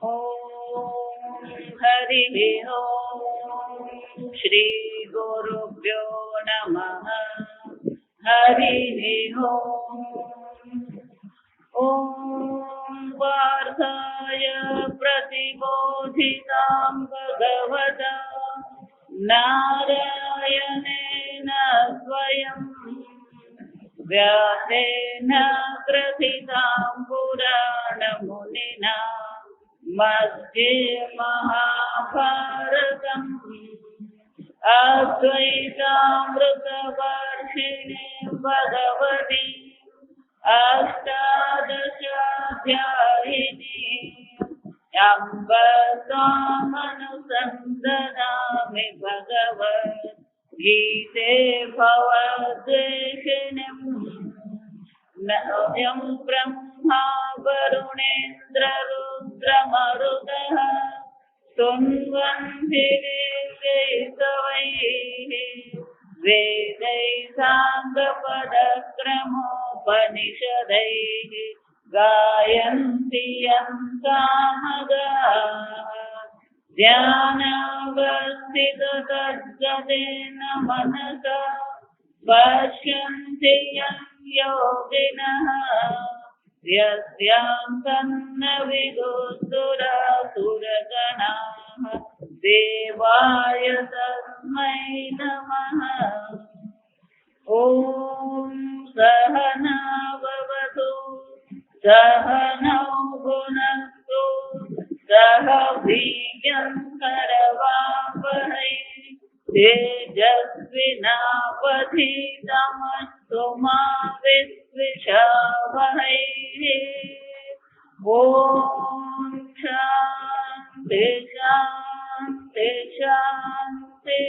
ઓમ હરિ ઓમ શ્રી ગુરુભ્યો નમઃ. હરિ ઓમ. ઓમ પાર્થાય પ્રતિબોધિતાં ભગવતા નારાયણેન સ્વયં વ્યાસેન ગ્રથિતાં પુરાણમુનિના મધ્યે મહાભારતम् અદ્વૈતામૃતવર્ષિણી ભગવતી અષ્ટાદશાધ્યાયિની અમ્બ ત્વામનુસંદધામિ ભગવદ્ ગીતે ભવદ્વેષિણીम् નયં બ્રહ્મા વરુણેન્દ્ર રુદ્રમરુતઃ તુન્વન્તિ દેવૈઃ વેदैः સાંગપદક્રમોપનિષदैः ગાયन्ति યં સામગાः ધ્યાનાવસ્થિતતદ્ગતેન મનસા પશ્યन्ति યં યોગિનઃ યસ્યાં તન્ન વિદુઃસુરાસુરગણાઃ દેવાય તસ્મૈ નમઃ. ઓમ સહનાવવતુ સહનૌ ભુનક્તુ સહ વીર્યં કરવાવહૈ તેજસ્વિનાવધીતમસ્તુ મા વિદ્વિષાવહૈ. ઓમ શાંતિ શાંતિ શાંતિ.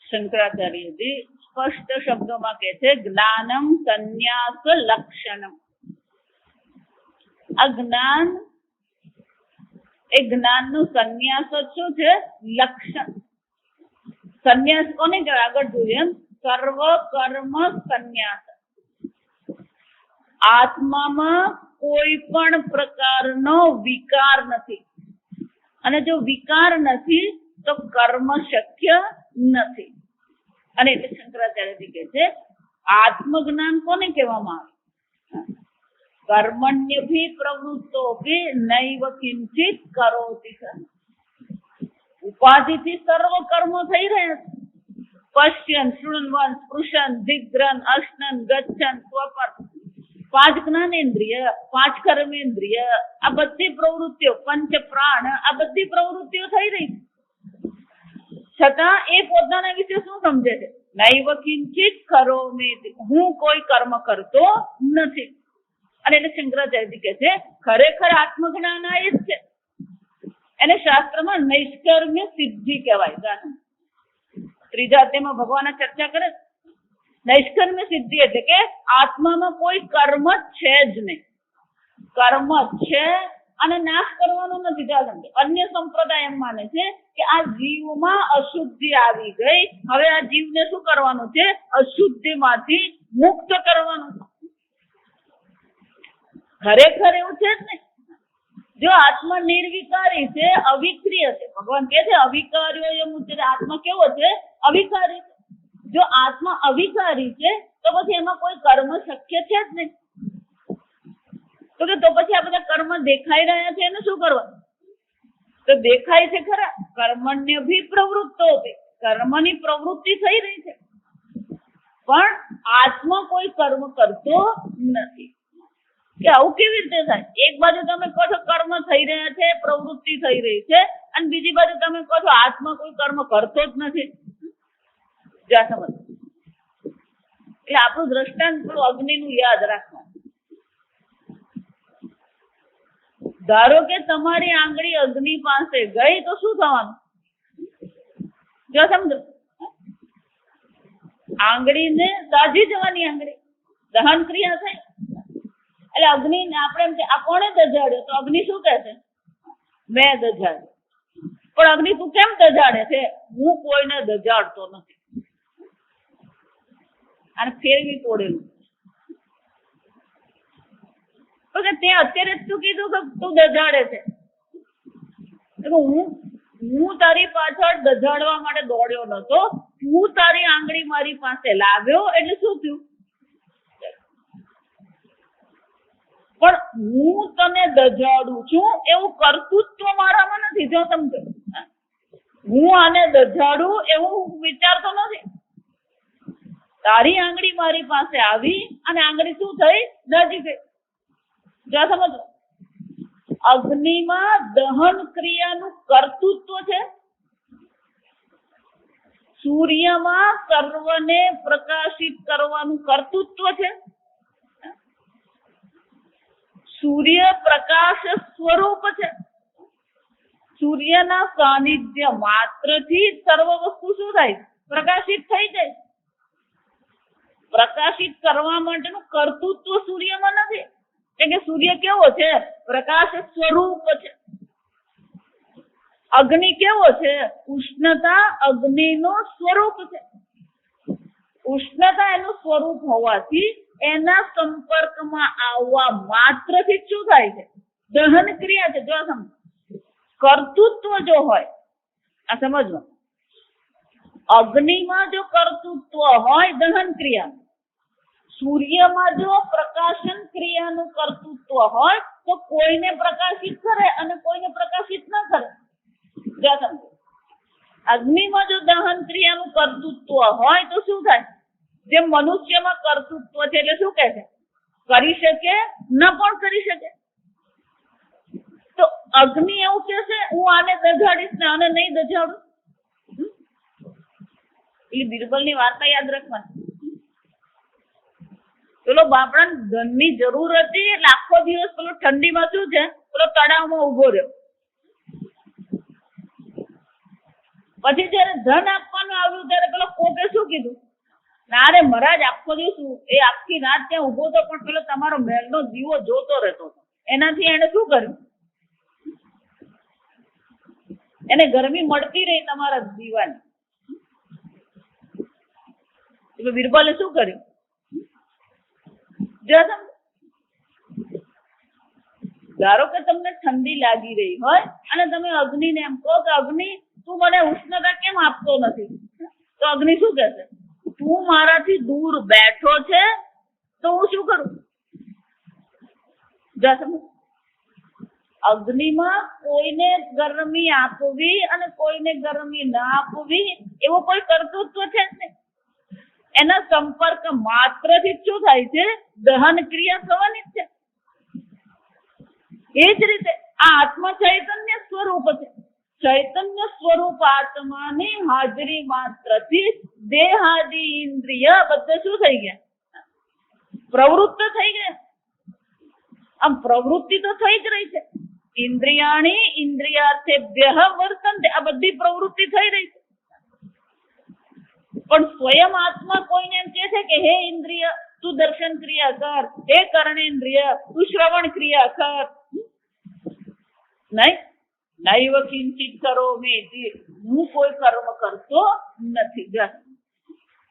શંકરાચાર્યજી સ્પષ્ટ શબ્દોમાં કહે છે જ્ઞાનમ સંન્યાસ લક્ષણમ. આ જ્ઞાન એ જ્ઞાનનું સંન્યાસ શું છે? લક્ષણ. સંન્યાસ કોને કહેવાય? આગળ જોઈએ એમ સર્વ કર્મ સંન્યાસ. આત્મામાં કોઈ પણ પ્રકારનો વિકાર નથી, અને જો વિકાર નથી તો કર્મ શક્ય નથી. અને એટલે શંકરાચાર્યજી કહે છે આત્મજ્ઞાન કોને કહેવામાં આવે? કર્મણ્યભી પ્રવૃત્તોપી નૈવ કિંચિત કરોતિ. ઉપાધિથી સર્વ કર્મો થઈ રહ્યા છે. પશ્યન, શૃણ્વન, સ્પૃશન, જિગ્રન, અશ્નન, ગચ્છન, સ્વપન. 5 જ્ઞાનેન્દ્રિય, 5 કર્મેન્દ્રિય, આ બધી પ્રવૃત્તિઓ, પંચ પ્રાણ, આ બધી પ્રવૃત્તિઓ થઈ રહી છે. છતાં એ પોતાના વિશે શું સમજે છે? નૈવ કિંચિત કરોમિ. હું કોઈ કર્મ કરતો નથી. અને એટલે શંકરાચાર્યજી કહે છે ખરેખર આત્મજ્ઞાન આ જ છે. એને શાસ્ત્રમાં નૈષ્કર્મ્ય સિદ્ધિ કહેવાય. ત્રીજા અધ્યાયમાં ભગવાન ચર્ચા કરે નૈષ્કર્મ્ય સિદ્ધિ એટલે કે આત્મામાં કોઈ કર્મ છે જ નહીં. કર્મ છે અને નાશ કરવાનો નથી. ચાલો, અન્ય સંપ્રદાય એમ માને છે કે આ જીવમાં અશુદ્ધિ આવી ગઈ, હવે આ જીવને શું કરવાનું છે? અશુદ્ધિમાંથી મુક્ત કરવાનું. ખરેખર એવું છે જ નહીં. જો આત્મા નિર્વિકારી છે, અવિક્રિય છે, ભગવાન કહે છે અવિકાર્યો એમ ઉચ્ચતે. આત્મા કેવો છે? અવિકારી છે. જો આત્મા અવિકારી છે તો પછી એમાં કોઈ કર્મ શક્ય છે જ નહીં. તો પછી આ બધા કર્મ દેખાઈ રહ્યા છે એને શું કરવાનું? તો દેખાય છે ખરા. કર્મણ્યભી પ્રવૃત્તો, કર્મની પ્રવૃત્તિ થઈ રહી છે, પણ આત્મા કોઈ કર્મ કરતો નથી. કે આવું કેવી રીતે થાય? એક બાજુ તમે કહો છો કર્મ થઈ રહ્યા છે, પ્રવૃત્તિ થઈ રહી છે, અને બીજી બાજુ તમે કહો છો આત્મા કોઈ કર્મ કરતો જ નથી. જ્યાં સમજ. એટલે આપણું દ્રષ્ટાંત થોડું અગ્નિનું યાદ રાખવાનું. ધારો કે તમારી આંગળી અગ્નિ પાસે ગઈ તો શું થવાનું? જો સમજો, આંગળીને દાઝી જવાની. આંગળી દહન ક્રિયા થાય. એટલે અગ્નિ આપણે એમ કે આ કોણે દજાડ્યો? તો અગ્નિ શું કહે છે? મેં દજાડ્યો. પણ અગ્નિ તું કેમ દજાડે છે? હું કોઈને દજાડતો નથી. અને ફેરવી તોડેલું. તો કે તે અત્યારે જ તું કીધું કે તું દજાડે છે. હું તારી પાછળ દજાડવા માટે દોડ્યો નતો, તું તારી આંગળી મારી પાસે લાવ્યો એટલે શું થયું? પણ હું તને દજાડું છું એવું કર્તૃત્વ મારામાં નથી. જો સમજો, હું આને દજાડું એવું વિચારતો નથી. તારી આંગળી મારી પાસે આવી અને આંગળી શું થઈ? દજી ગઈ. જો સમજો, અગ્નિમાં દહન ક્રિયાનું કર્તૃત્વ છે. સૂર્યમાં સર્વને પ્રકાશિત કરવાનું કર્તૃત્વ છે. સૂર્ય પ્રકાશ સ્વરૂપ છે. સૂર્યના સાનિધ્ય માત્રથી સર્વ વસ્તુ શું થાય? પ્રકાશિત થઈ જાય. પ્રકાશિત કરવા માટેનું કર્તૃત્વ સૂર્યમાં નથી. કે સૂર્ય કેવો છે? પ્રકાશ સ્વરૂપ છે. અગ્નિ કેવો છે? ઉષ્ણતા અગ્નિનો સ્વરૂપ છે. ઉષ્ણતા એનું સ્વરૂપ હોવાથી એના સંપર્કમાં આવવા માત્રથી શું થાય છે? દહન ક્રિયા છે. જો સમજો, કર્તૃત્વ જો હોય, આ સમજો, અગ્નિમાં જો કર્તૃત્વ હોય દહન ક્રિયા, સૂર્યમાં જો પ્રકાશન ક્રિયાનું કર્તૃત્વ હોય તો કોઈને પ્રકાશિત કરે અને કોઈને પ્રકાશિત ન કરે. જો સમજો, અગ્નિમાં જો દહન ક્રિયાનું કર્તૃત્વ હોય તો શું થાય? જે મનુષ્યમાં કર્તૃત્વ છે એટલે શું કહે છે? કરી શકે, ન પણ કરી શકે. તો અગ્નિ એવું કે છે હું આને દજાડીશ ને આને નહીં દજાડું. એટલે બિરબલની વાર્તા યાદ રાખવાની. પેલો બાપડા ધનની જરૂર હતી એટલે આખો દિવસ પેલો ઠંડીમાં શું છે, પેલો તળાવમાં ઉભો રહ્યો. પછી જયારે ધન આપવાનું આવ્યું ત્યારે પેલો કોકે શું કીધું? ના રે મહારાજ, આખો દિવસ એ આખી રાત ત્યાં ઉભો હતો પણ પેલો તમારો મહેલનો દીવો જોતો રહેતો હતો. એનાથી એને શું કર્યું? એને ગરમી મળતી રહી તમારા દીવાની. એટલે બિરબલે શું કર્યું? ધારો કે તમને ઠંડી લાગી રહી હોય અને તમે અગ્નિને એમ કહો કે અગ્નિ તું મને ઉષ્ણતા કેમ આપતો નથી? તો અગ્નિ શું કહેશે? તું મારાથી દૂર બેઠો છે તો હું શું કરું? અગ્નિમાં કોઈને ગરમી આપવી અને કોઈને ગરમી ના આપવી એવો કોઈ કર્તૃત્વ છે જ નહીં. એના સંપર્ક માત્રથી શું થાય છે? દહન ક્રિયા થવાની જ છે. એ જ રીતે આ આત્મા ચૈતન્ય સ્વરૂપ છે. ચૈતન્ય સ્વરૂપ આત્માની હાજરી માત્રથી દેહાદી ઇન્દ્રિય બધા શું થઈ ગયા? પ્રવૃત્ત થઈ ગયા. આમ પ્રવૃત્તિ તો થઈ જ રહી છે. ઇન્દ્રિયાણી ઇન્દ્રિયાર્થેભ્યઃ વર્તન્તે, આ બધી પ્રવૃત્તિ થઈ રહી છે. પણ સ્વયં આત્મા કોઈને એમ કહે છે કે હે ઇન્દ્રિય તું દર્શન ક્રિયા કર, હે કર્ણેન્દ્રિય તું શ્રવણ ક્રિયા કર. નહીં, નૈવ કિંચિત કરોમિ, હું કોઈ કર્મ કરતો નથી.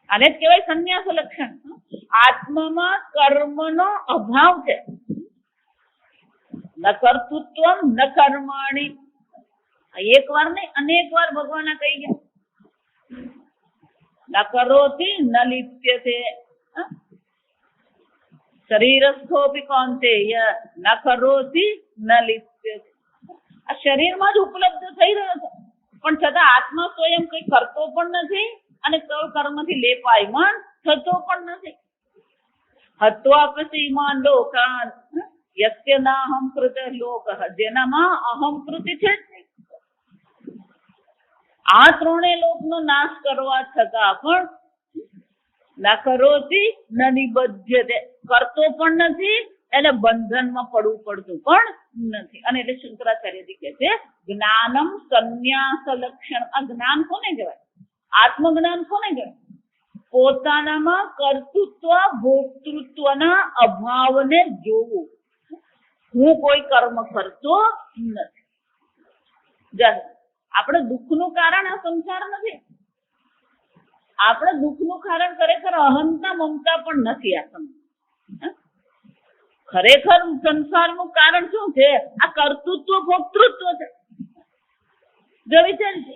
આને જ કહેવાય સંન્યાસ લક્ષણ. આત્મામાં કર્મનો અભાવ છે. ન કર્તૃત્વમ ન કર્માણી. એક વાર નહીં, અનેક વાર ભગવાન કહી ગયા. ન કરોતિ ન લિપ્યતે. શરીરસ્થોપી કૌંતેય ન કરોતિ ન લિપ્યતે. આ શરીરમાં જ ઉપલબ્ધ થઈ રહ્યો છે પણ છતાં આત્મા સ્વયં કઈ કરતો પણ નથી અને કોઈ કર્મથી લેપાયમાન થતો પણ નથી. હત્વા પછી ઈમાન લોકાન યસ્ય નાહમ કૃત લોક, જેનામાં અહમ કૃતિ છે જ નહીં. આ ત્રણેય લોકનો નાશ કરવા છતાં પણ ન કરોતિ ન નિબધ્યતે, કરતો પણ નથી એને બંધનમાં પડવું પડતું પણ નથી. અને એટલે શંકરાચાર્યજી કહે છે જ્ઞાનમ સંન્યાસ લક્ષણ. આ જ્ઞાન કોને કહેવાય? આત્મજ્ઞાન કોને કહેવાય? પોતાનામાં કર્તૃત્વ ભોક્તૃત્વના અભાવને જોવું. હું કોઈ કર્મ કરતો નથી. આપણે દુઃખનું કારણ આ સંસાર નથી. આપણે દુઃખનું કારણ ખરેખર અહંતા મમતા પણ નથી. આ સંસાર ખરેખર સંસારનું કારણ શું છે? આ કર્તૃત્વ ભોક્તૃત્વ છે. જો વિચારજો,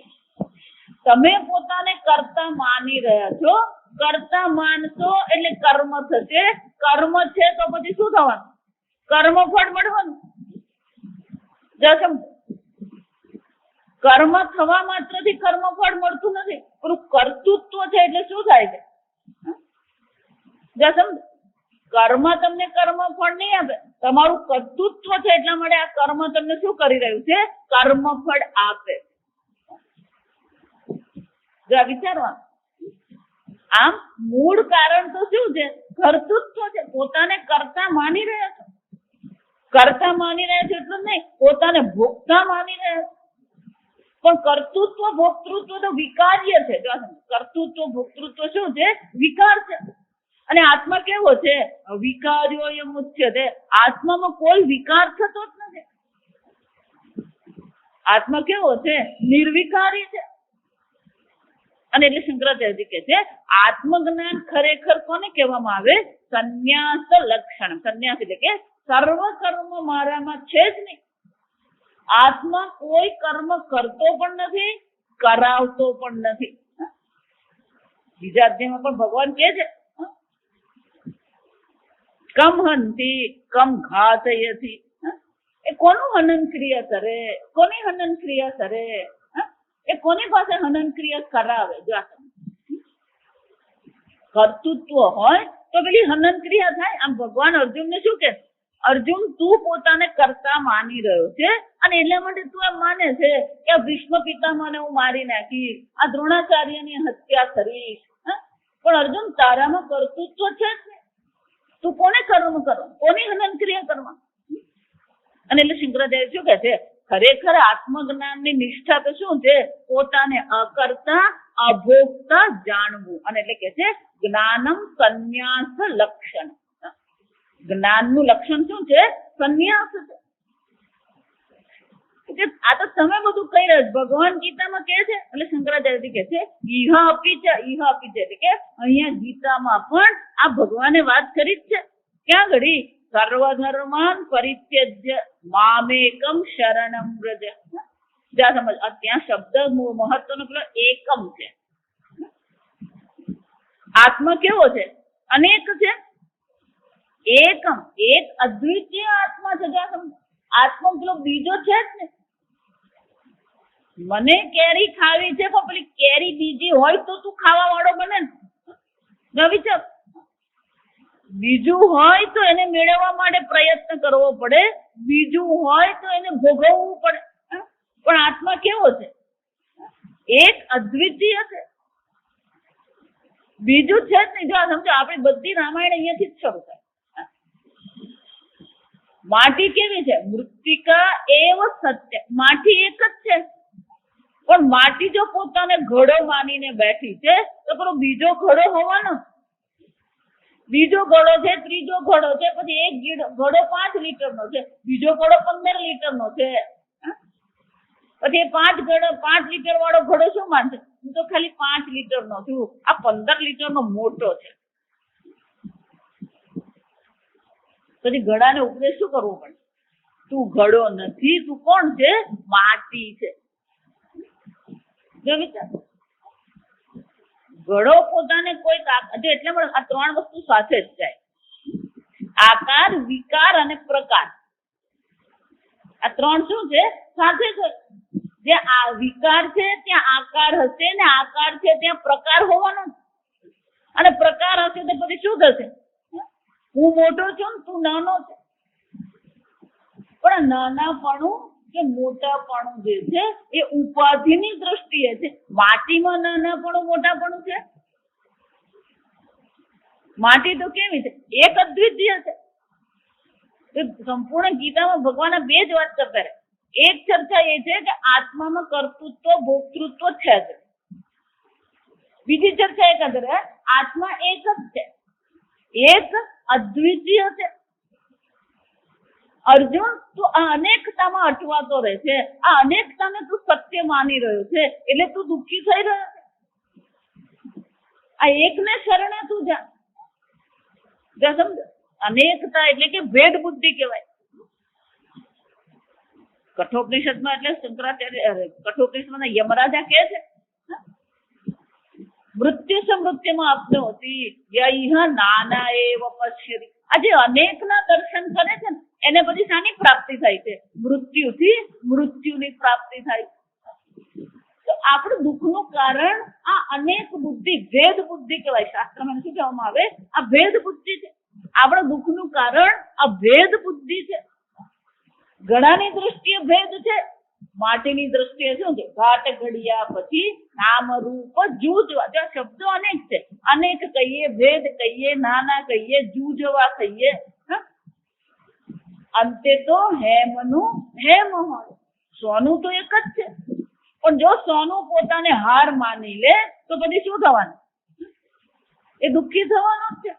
તમે પોતાને કર્તા માની રહ્યા છો. કર્તા માનશો એટલે કર્મ થશે. કર્મ છે તો પછી શું થવાનું? કર્મફળ મળવાનું. કર્મ થવા માત્રથી કર્મફળ મળતું નથી. પણ કર્તૃત્વ છે એટલે શું થાય છે? કર્મ તમને કર્મફળ નહીં આપે. તમારું કર્તૃત્વ છે એટલા માટે આ કર્મ તમને શું કરી રહ્યું છે? કર્મફળ આપે. વિચારવાનું. આમ મૂળ કારણ તો શું છે? કર્તૃત્વ છે. પોતાને કર્તા માની રહ્યા છો. કર્તા માની રહ્યા છો એટલું નહીં, પોતાને ભોગતા માની રહ્યા છો. પણ કર્તૃત્વ ભોક્તૃત્વ તો વિકાર્ય છે. કર્તૃત્વ ભોક્તૃત્વ શું છે? વિકાર છે. અને આત્મા કેવો છે? વિકાર્યો એ મુખ્ય છે. આત્મામાં કોઈ વિકાર થતો જ નથી. આત્મા કેવો છે? નિર્વિકારી છે. અને એટલે શંકરાચાર્યજી કહે છે આત્મજ્ઞાન ખરેખર કોને કહેવામાં આવે? સંન્યાસ લક્ષણ. સંન્યાસ એટલે કે સર્વ કર્મ મારામાં છે જ નહીં. આત્મા કોઈ કર્મ કરતો પણ નથી, કરાવતો પણ નથી. બીજા અધ્યાયમાં પણ ભગવાન કહે છે કમ હંતી કમ ઘાતયતિ. એ કોનું હનન ક્રિયા કરે? કોની હનન ક્રિયા કરે? એ કોની પાસે હનન ક્રિયા કરાવે? જો કર્તૃત્વ હોય તો પેલી હનન ક્રિયા થાય. આમ ભગવાન અર્જુનને શું કે? અર્જુન, તું પોતાને કરતા માની રહ્યો છે અને એટલા માટે તું એમ માને છે કે આ ભીષ્મ પિતામહને હું મારી નાખીશ, આ દ્રોણાચાર્યની હત્યા કરીશ. પણ અર્જુન, તારામાં કર્તૃત્વ છે જ ને. તું કોને કર્મ કરવા? કોની હનન ક્રિયા કરવા? અને એટલે શંકરાચાર્ય શું કે છે? ખરેખર આત્મજ્ઞાનની નિષ્ઠા તો શું છે? પોતાને અકર્તા અભોગતા જાણવું. અને એટલે કે છે જ્ઞાનમ સંન્યાસ લક્ષણ. જ્ઞાનનું લક્ષણ શું છે? સંન્યાસ છે. આ તો તમે બધું કહી રહ્યા છો. ભગવાન ગીતામાં કહે છે. એટલે શંકરાચાર્યજી કહે છે ઇહ અપી છે. ઇહ અપી છે એટલે કે અહીંયા ગીતામાં પણ આ ભગવાને વાત કરી જ છે. ક્યાં ઘડી? સર્વધર્માન પરિત્યજ્ય મામેકમ શરણમ વ્રજ. જ્યાં સમજ ત્યાં શબ્દ મહત્વનો પેલો એકમ છે. આત્મા કેવો છે? અનેક છે. એકમ, એક અદ્વિતીય આત્મા છે. જ્યાં સમજ આત્મા પેલો બીજો છે જ ને. મને કેરી ખાવી છે પણ પેલી કેરી બીજી હોય તો તું ખાવા વાળો બને ને. વિચાર, બીજું હોય તો એને મેળવવા માટે પ્રયત્ન કરવો પડે, બીજું હોય તો એને ભોગવવું પડે. પણ આત્મા કેવો છે? એક અદ્વિતીય છે. બીજું છે જ નહીં. જો સમજો, આપણી બધી રામાયણ અહીંયાથી જ શરૂ થાય. માટી કેવી છે? મૃત્તિકા એવ સત્ય. માટી એક જ છે. પણ માટી જો પોતાને ઘડો માનીને બેઠી છે તો પેલો બીજો ઘડો હોવાનો. બીજો ઘડો છે, ત્રીજો ઘડો છે, પછી એક ઘડો 5 લીટરનો છે, બીજો ઘડો 15 લીટરનો છે. પછી 5 લીટર વાળો ઘડો શું માનશે? હું તો ખાલી 5 લીટરનો છું, આ 15 લીટરનો મોટો છે. પછી ઘડાને ઉપદેશ શું કરવો પડે? તું ઘડો નથી, તું કોણ છે? માટી છે. જો વિચાર, ઘડો પોતાને કોઈ એટલે આ 3 વસ્તુ સાથે જ જાય. આકાર, વિકાર અને પ્રકાર. આ 3 શું છે? સાથે છે. જે આ વિકાર છે ત્યાં આકાર હશે, ને આકાર છે ત્યાં પ્રકાર હોવાનો. અને પ્રકાર હશે તો પછી શું થશે? હું મોટો છું ને તું નાનો છે. પણ નાનાપણું કે મોટાપણું જે છે એ ઉપાધિની દ્રષ્ટિએ છે. માટીમાં નાનાપણું મોટાપણું છે? માટી તો કેવી છે? એક અદ્વિતીય છે. સંપૂર્ણ ગીતામાં ભગવાન 2 જ વાત કરતા રહે. એક ચર્ચા એ છે કે આત્મામાં કર્તૃત્વ ભોક્તૃત્વ છે જ. બીજી ચર્ચા એ કરે આત્મા એક જ છે, એક અદ્વિતીય છે. અર્જુન, તું આ અનેકતામાં અટવાતો રહે છે. આ અનેકતાને તું સત્ય માની રહ્યો છે એટલે તું દુઃખી થઈ રહ્યો છે. આ એકને શરણે તું જા. સમજ, અનેકતા એટલે કે ભેદ બુદ્ધિ કહેવાય. કઠોપનિષદમાં એટલે શંકરાચાર્ય કઠોપનિષદમાં યમરાજા કહે છે મૃત્યુ સમૃત્યુમાં આપનોતી યહ નાના એવ પશ્યતિ. આ જે અનેકના દર્શન કરે છે ને એને પછી શાની પ્રાપ્તિ થાય છે? મૃત્યુથી મૃત્યુની પ્રાપ્તિ થાય. તો આપણું દુઃખનું કારણ આ અનેક બુદ્ધિ, ભેદ બુદ્ધિ કહેવાય. શાસ્ત્રમાં શું કહેવામાં આવે? આ ભેદ બુદ્ધિ છે. આપણા દુઃખનું કારણ આ ભેદ બુદ્ધિ છે. ઘડાની દ્રષ્ટિએ ભેદ છે, માટીની દ્રષ્ટિએ શું છે? ઘાટ ઘડિયા પછી નામ રૂપ જૂજવા. જો શબ્દો અનેક છે, અનેક કહીએ, ભેદ કહીએ, નાના કહીએ, જૂજવા કહીએ, અંતે તો હેમનું હેમ હોય. સોનું તો એક જ છે, પણ જો સોનું પોતાને હાર માની લે તો પછી શું થવાનું? એ દુઃખી થવાનું જ છે.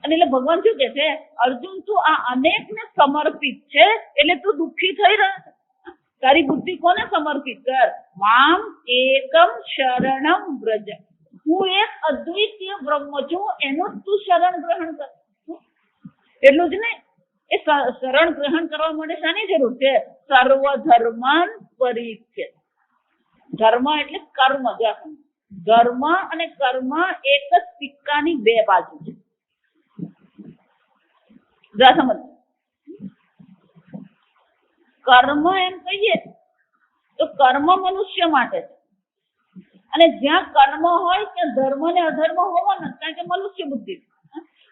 અને એટલે ભગવાન શું કે છે? અર્જુન તું આ અનેક ને સમર્પિત છે એટલે તું દુઃખી થઈ રહ્યો છે. તારી બુદ્ધિ કોને સમર્પિત કર? મામ એકમ શરણમ વ્રજ. હું એક અદ્વિતીય બ્રહ્મ છું, એનું જ તું શરણ ગ્રહણ કર. એટલું જ નહીં, એ શરણ ગ્રહણ કરવા માટે શાની જરૂર છે? સર્વ ધર્માન પરિત્યજ. ધર્મ એટલે કર્મ. ધર્મ અને કર્મ એક જ સિક્કાની બે બાજુ છે. સમજ. કર્મ એમ કહીએ તો કર્મ મનુષ્ય માટે છે, અને જ્યાં કર્મ હોય ત્યાં ધર્મ ને અધર્મ હોવાનો, કારણ કે મનુષ્ય બુદ્ધિ.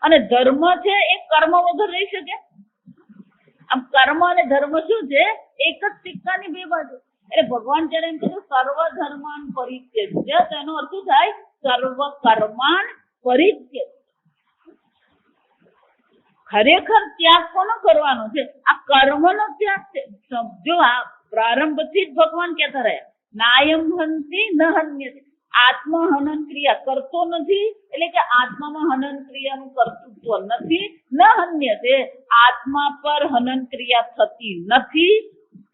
અને ધર્મ છે એ કર્મ વગર રહી શકે? આમ કર્મ અને ધર્મ શું છે? એક જ સિક્કાની બે બાજુ. એટલે ભગવાન જયારે એમ કીધું સર્વ ધર્માન પરિત્યજ, તેનો અર્થ થાય સર્વ કર્માન પરિત્યજ. ખરેખર ત્યાગ કોનો કરવાનો છે? આ કર્મનો ત્યાગ છે. સમજો, આ પ્રારંભથી જ ભગવાન કહેતા રહ્યા નાયમ હંતિ ન હન્યતે. આત્મા હનન ક્રિયા કરતો નથી, એટલે કે આત્મામાં હનન ક્રિયાનું કર્તૃત્વ નથી. ન હન્યતે, આત્મા પર હનન ક્રિયા થતી નથી,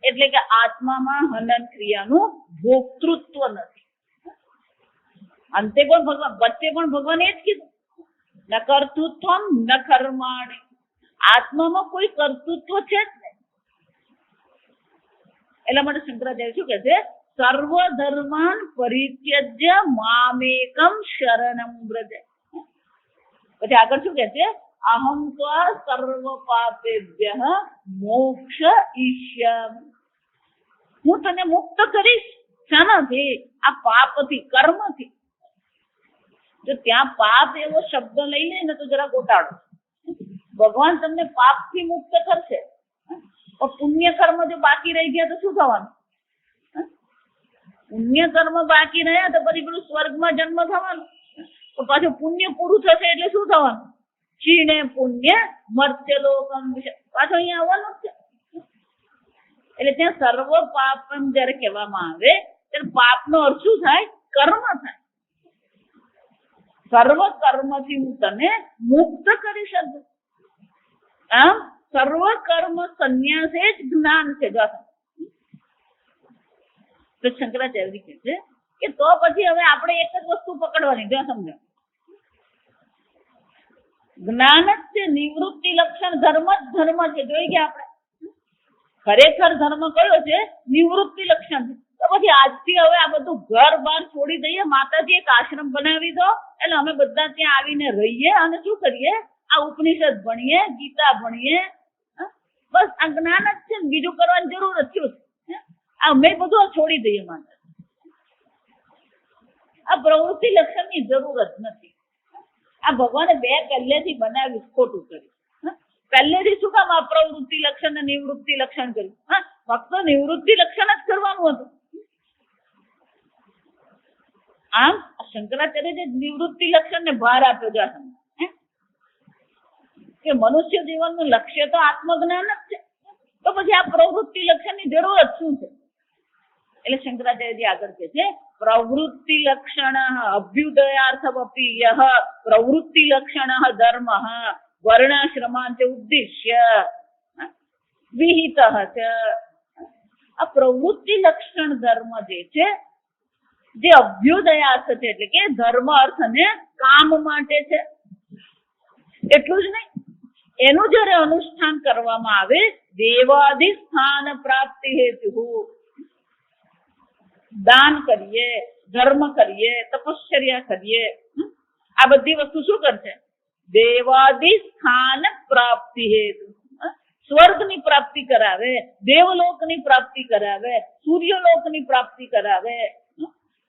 એટલે કે આત્મામાં હનન ક્રિયાનું ભોક્તૃત્વ નથી. અંતે પણ ભગવાન, વચ્ચે પણ ભગવાન એ જ કીધું ન કર્તૃત્વમ ન કર્માણિ. આત્મામાં કોઈ કર્તૃત્વ છે જ નહીં. એટલા માટે શંકરાચાર્ય શું કહે છે? સર્વ ધર્માન પરિત્યજ્ય મામેકમ શરણમ વ્રજ. પછી આગળ શું કહે છે? અહમ ત્વા સર્વ પાપેભ્યઃ મોક્ષ ઈષ્યામિ. હું તને મુક્ત કરીશ. શાનાથી? આ પાપથી, કર્મથી. જો ત્યાં પાપ એવો શબ્દ લઈ લે ને તો જરા ગોટાળો. ભગવાન તમને પાપથી મુક્ત કરશે, પણ પુણ્ય કર્મ જો બાકી રહી ગયા તો શું થવાનું? પુણ્ય કર્મ બાકી રહ્યા તો પછી પેલું સ્વર્ગમાં જન્મ થવાનો, તો પાછું પુણ્ય પૂરું થશે એટલે શું થવાનું? ક્ષીણે પુણ્ય મર્ત્યલોકમ. પાછું અહીંયા આવવાનું જ છે. એટલે ત્યાં સર્વ પાપમ જયારે કહેવામાં આવે ત્યારે પાપનો અર્થ શું થાય? કર્મ થાય. સર્વ કર્મથી હું તને મુક્ત કરી શકું. આમ સર્વ કર્મ સંન્યાસ એ જ જ્ઞાન છે. તો શંકરાચાર્ય કહે છે કે તો પછી હવે આપણે એક જ વસ્તુ પકડવાની. જો સમજો, જ્ઞાન જ છે, નિવૃત્તિ લક્ષણ ધર્મ જ ધર્મ છે. જોઈ ગયા આપણે ખરેખર ધર્મ કયો છે? નિવૃત્તિ લક્ષણ છે. તો પછી આજથી હવે આ બધું ઘર બાર છોડી દઈએ. માતાજી એક આશ્રમ બનાવી દો એટલે અમે બધા ત્યાં આવીને રહીએ અને શું કરીએ? આ ઉપનિષદ ભણીએ, ગીતા ભણીએ. બસ આ જ્ઞાન જ છે, બીજું કરવાની જરૂર જ છે. આ અમે બધું છોડી દઈએ. માતાજી આ પ્રવૃત્તિ લક્ષણની જરૂર જ નથી. આ ભગવાને બે પહેલેથી બનાવી ખોટું કર્યું. પહેલેથી શું કામ આ પ્રવૃત્તિ લક્ષણ ને નિવૃત્તિ લક્ષણ કર્યું? ફક્ત નિવૃત્તિ લક્ષણ જ કરવાનું હતું. આમ શંકરાચાર્ય જે નિવૃત્તિ લક્ષણ ને ભાર આપ્યો છે કે મનુષ્ય જીવનનું લક્ષ્ય તો આત્મજ્ઞાન જ છે, તો પછી આ પ્રવૃત્તિ લક્ષણની જરૂર જ શું છે? એટલે શંકરાચાર્યજી આગળ કહે છે પ્રવૃત્તિ લક્ષણ અભ્યુદયાર્થમપી યહ પ્રવૃત્તિ લક્ષણ ધર્મ વર્ણાશ્રમાંચ ઉદ્દેશ્ય વિહિત છે. આ પ્રવૃત્તિ લક્ષણ ધર્મ જે છે, જે અભ્યુદયાર્થ છે, એટલે કે ધર્મ અર્થ ને કામ માટે છે. એટલું જ નહીં, એનું જયારે અનુષ્ઠાન કરવામાં આવે, દેવાધિષ્ઠાન પ્રાપ્તિ હેતુ, દાન કરીએ, ધર્મ કરીએ, તપશ્ચર્યા કરીએ, આ બધી વસ્તુ શું કરશે? દેવાધિષ્ઠાન પ્રાપ્તિ હેતુ, સ્વર્ગની પ્રાપ્તિ કરાવે, દેવલોકની પ્રાપ્તિ કરાવે, સૂર્યલોકની પ્રાપ્તિ કરાવે,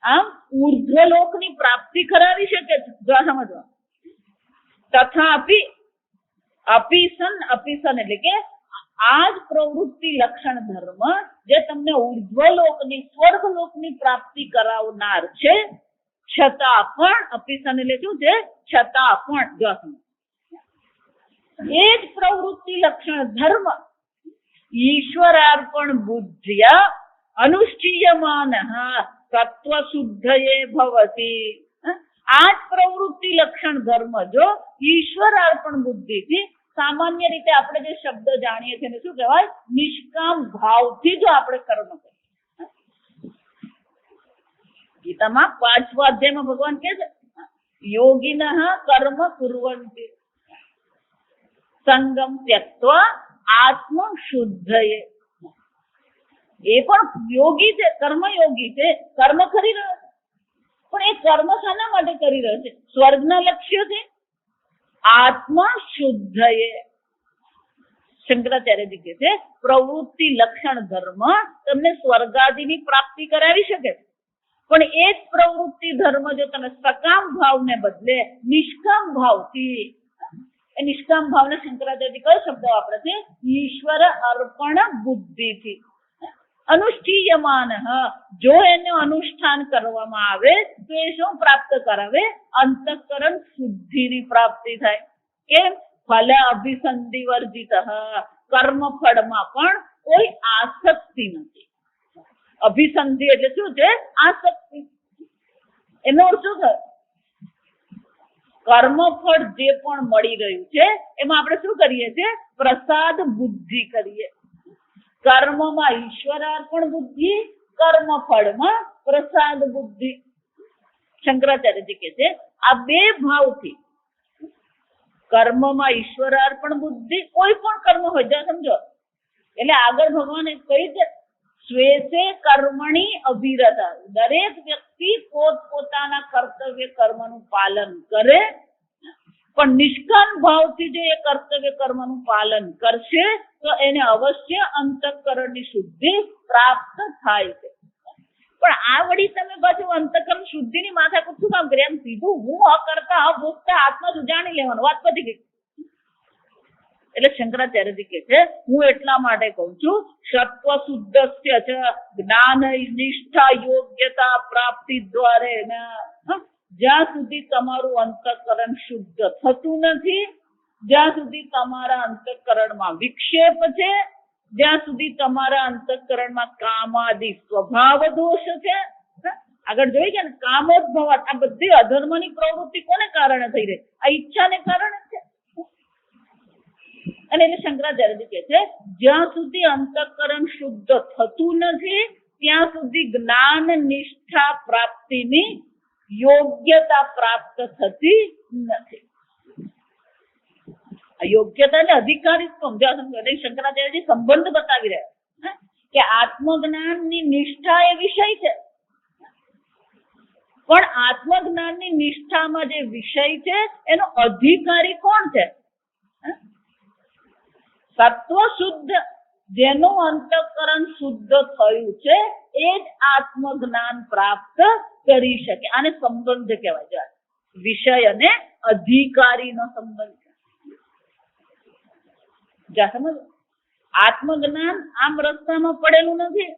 આમ ઉર્ધ્વલોકની પ્રાપ્તિ કરાવી શકે છે. જો સમજવા, તથાપી અપિસન એટલે કે આ જ પ્રવૃત્તિ લક્ષણ ધર્મ જે તમને ઉર્ધ્વલોકની સ્વર્ગલોકની પ્રાપ્તિ કરાવનાર છે, છતાં પણ અપિસન એટલે શું છે? છતાં પણ. જો એ જ પ્રવૃત્તિ લક્ષણ ધર્મ ઈશ્વરાર્પણ બુદ્ધિયા અનુષ્ઠીયમાન તત્વ શુદ્ધયે ભવતી. આ જ પ્રવૃત્તિ લક્ષણ ધર્મ જો ઈશ્વરાર્પણ બુદ્ધિથી, સામાન્ય રીતે આપણે જે શબ્દ જાણીએ છીએ એને શું કહેવાય? નિષ્કામ ભાવથી જો આપણે કર્મ કરીએ. ગીતામાં 5મા અધ્યાયમાં ભગવાન કહે છે, યોગિનઃ કર્મ કુર્વન્તિ સંગમ ત્યક્ત્વા આત્મ શુદ્ધયે. એ પણ યોગી છે, કર્મયોગી છે, કર્મ કરી રહ્યો છે, પણ એ કર્મ શાના માટે કરી રહ્યો છે? સ્વર્ગના લક્ષ્ય છે. આત્મ શુદ્ધયે. શંકરાચાર્યજી કહે છે, પ્રવૃત્તિ લક્ષણ ધર્મ તમને સ્વર્ગાદિની પ્રાપ્તિ કરાવી શકે, પણ એ જ પ્રવૃત્તિ ધર્મ જો તમે સકામ ભાવને બદલે નિષ્કામ ભાવથી, એ નિષ્કામ ભાવને શંકરાચાર્યજી કયો શબ્દ વાપરે છે? ઈશ્વર અર્પણ બુદ્ધિથી અનુષ્ઠીયમાન. જો એનું અનુષ્ઠાન કરવામાં આવે તો એ શું પ્રાપ્ત કરાવે? અંતઃકરણ શુદ્ધિની પ્રાપ્તિ થાય. કેમ? ફલ અભિસંધિ વર્જિત, કર્મ ફળમાં પણ કોઈ આસક્તિ નથી. અભિસંધિ એટલે શું છે? આસક્તિ. એનો અર્થ શું થાય? કર્મફળ જે પણ મળી રહ્યું છે એમાં આપણે શું કરીએ છીએ? પ્રસાદ બુદ્ધિ કરીએ. કર્મમાં ઈશ્વરાર્પણ બુદ્ધિ, કર્મ ફળમાં પ્રસાદ બુદ્ધિ. શંકરાચાર્યજી કહે છે આ બે ભાવથી કર્મમાં ઈશ્વરાર્પણ બુદ્ધિ, કોઈ પણ કર્મ હોય, જ્યાં સમજો એટલે આગળ ભગવાને કહી છે સ્વેસે કર્મણી અભિરતા. દરેક વ્યક્તિ પોતપોતાના કર્તવ્ય કર્મનું પાલન કરે, પણ નિષ્કામ ભાવથી જો એ કર્તવ્ય કર્મનું પાલન કરશે તો એને અવશ્ય અંતઃકરણની શુદ્ધિ પ્રાપ્ત થાય છે. પણ આ વળી તમે પાછું અંતઃકરણ શુદ્ધિની માથાકૂટ શું કામ કરી? એમ સીધું હું અકર્તા અભોક્તા આત્મા જ જાણી લેવાનું, વાત પતી ગઈ. એટલે શંકરાચાર્યજી કહે છે હું એટલા માટે કઉ છું, સત્વ શુદ્ધસ્ય ચ જ્ઞાન નિષ્ઠા યોગ્યતા પ્રાપ્તિ દ્વારે, જ્યાં સુધી તમારું અંતઃકરણ શુદ્ધ થતું નથી, જ્યાં સુધી તમારા અંતઃકરણમાં વિક્ષેપ છે, જ્યાં સુધી તમારા અંતઃકરણમાં કામાદિ સ્વભાવ દોષ છે. આગળ જોઈ ગયા ને, કામોદ્ભવ, આ બધી અધર્મની પ્રવૃત્તિ કોને કારણે થઈ રહી? આ ઈચ્છાને કારણે છે. અને એટલે શંકરાચાર્યજી કહે છે જ્યાં સુધી અંતઃકરણ શુદ્ધ થતું નથી ત્યાં સુધી જ્ઞાન નિષ્ઠા પ્રાપ્તિની યોગ્યતા પ્રાપ્ત થતી નથી. યોગ્યતા એટલે અધિકારીત્વ. શંકરાચાર્યજી સંબંધ બતાવી રહ્યા કે આત્મજ્ઞાનની નિષ્ઠા એ વિષય છે, પણ આત્મજ્ઞાનની નિષ્ઠામાં જે વિષય છે એનો અધિકારી કોણ છે? સત્વ શુદ્ધ, જેનું અંતઃકરણ શુદ્ધ થયું છે એ જ આત્મજ્ઞાન પ્રાપ્ત કરી શકે. આને સંબંધ કહેવાય. વિષય અને અધિકારીનો સંબંધ. સમજ, આત્મજ્ઞાન આમ રસ્તામાં પડેલું નથી.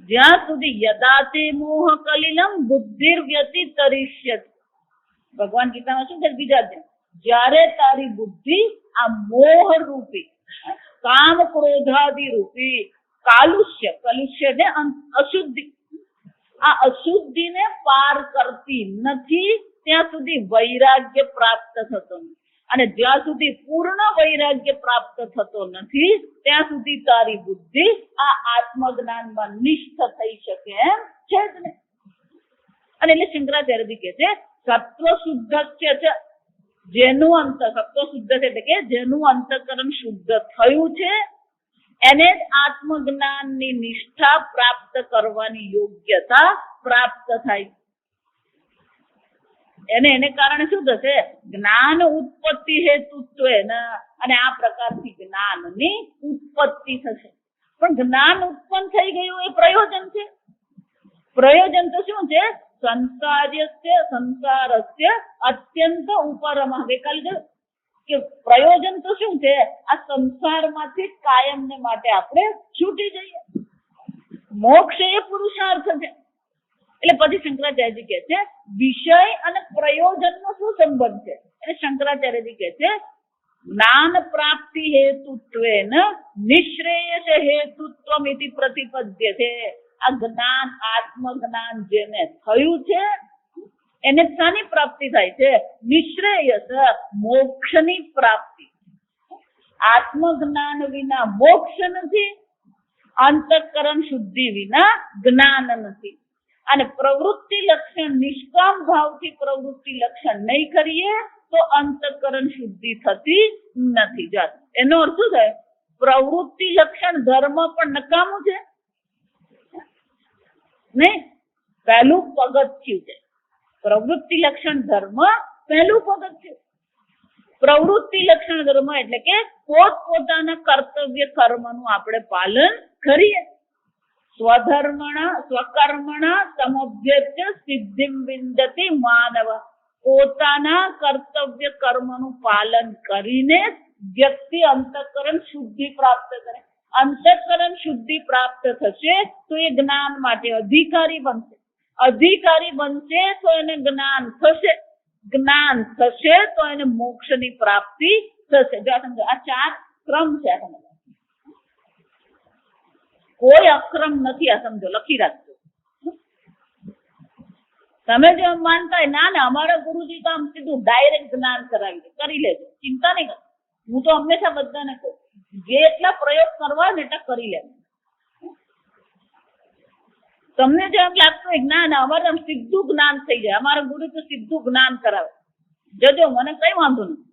જ્યાં સુધી યદાતે મોહ કલિલમ બુદ્ધિર વ્યતિતરિષ્યતિ. ભગવાન ગીતામાં શું છે? બીજા છે, જ્યારે તારી બુદ્ધિ આ મોહ રૂપી, કામ ક્રોધાદિ રૂપી કાલુષ્ય, કલુષ્ય ને અશુદ્ધિ, આ અશુદ્ધિને પાર કરતી નથી ત્યાં સુધી વૈરાગ્ય પ્રાપ્ત થતો નથી. અને જ્યાં સુધી પૂર્ણ વૈરાગ્ય પ્રાપ્ત થતો નથી ત્યાં સુધી તારી બુદ્ધિ આ આત્મજ્ઞાનમાં નિષ્ઠ થઈ શકે એમ છે જ ને. અને એટલે શંકરાચાર્યજી કહે છે સત્વ શુદ્ધસ્ય છે, જેનું સત્વ શુદ્ધ છે એટલે કે જેનું અંતઃકરણ શુદ્ધ થયું છે એને જ આત્મજ્ઞાનની નિષ્ઠા પ્રાપ્ત કરવાની યોગ્યતા પ્રાપ્ત થાય. એને કારણે શું થશે? જ્ઞાન ઉત્પત્તિ હેતુત્વે અને આ પ્રકારથી જ્ઞાનની ઉત્પત્તિ થશે. પણ જ્ઞાન ઉત્પન્ન થઈ ગયું એ પ્રયોજન છે. પ્રયોજન તો શું છે? સંસારસ્ય અત્યંત ઉપરમ. ગઈકાલે કે પ્રયોજન તો શું છે? આ સંસારમાંથી કાયમને માટે આપણે છૂટી જઈએ. મોક્ષ એ પુરુષાર્થ છે. એટલે પછી શંકરાચાર્યજી કહે છે વિષય અને પ્રયોજનનો શું સંબંધ છે? એટલે શંકરાચાર્યજી કહે છે જ્ઞાન પ્રાપ્તિ હેતુત્વેન નિશ્રેયસ હેતુત્વમ ઇતિ પ્રતિપદ્યતે. આ જ્ઞાન આત્મજ્ઞાન જેને થયું છે એને શાની પ્રાપ્તિ થાય છે? નિશ્રેયસ, મોક્ષની પ્રાપ્તિ. આત્મજ્ઞાન વિના મોક્ષ નથી, અંતઃકરણ શુદ્ધિ વિના જ્ઞાન નથી. અને પ્રવૃત્તિ લક્ષણ નિષ્કામ ભાવથી પ્રવૃત્તિ લક્ષણ નહીં કરીએ તો અંતઃકરણ શુદ્ધિ થતી નથી. જાત એનો અર્થ શું થાય? પ્રવૃત્તિ લક્ષણ ધર્મ પણ નકામું છે નહીં, પહેલું પગથિયું છે. પ્રવૃત્તિ લક્ષણ ધર્મ પહેલું પગથિયું. પ્રવૃત્તિ લક્ષણ ધર્મ એટલે કે પોતપોતાના કર્તવ્ય કર્મનું આપણે પાલન કરીએ. સ્વકર્મણા સમભ્યસ્ય સિદ્ધિમ વિંદતિ માનવ. પોતાના કર્તવ્ય કર્મનું પાલન કરીને વ્યક્તિ અંતઃકરણ શુદ્ધિ પ્રાપ્ત કરે. અંતઃકરણ શુદ્ધિ પ્રાપ્ત થશે તો એ જ્ઞાન માટે અધિકારી બનશે. અધિકારી બનશે તો એને જ્ઞાન થશે. જ્ઞાન થશે તો એને મોક્ષની પ્રાપ્તિ થશે. જો સમજો આ 4 ક્રમ છે. આ સમજો કોઈ અક્રમ નથી. આ સમજો, લખી રાખજો. તમે જે માનતા હોય ના અમારા ગુરુજી તો આમ સીધું ડાયરેક્ટ જ્ઞાન કરાવી દે, કરી લેજો, ચિંતા નહીં કરો. હું તો હંમેશા બધાને કહું જે એટલા પ્રયોગ કરવા ને એટલા કરી લે. તમને જે એમ લાગતું હોય જ્ઞાન અમારે આમ સીધું જ્ઞાન થઈ જાય, અમારા ગુરુ તો સીધું જ્ઞાન કરાવે, જજો, મને કઈ વાંધો નથી.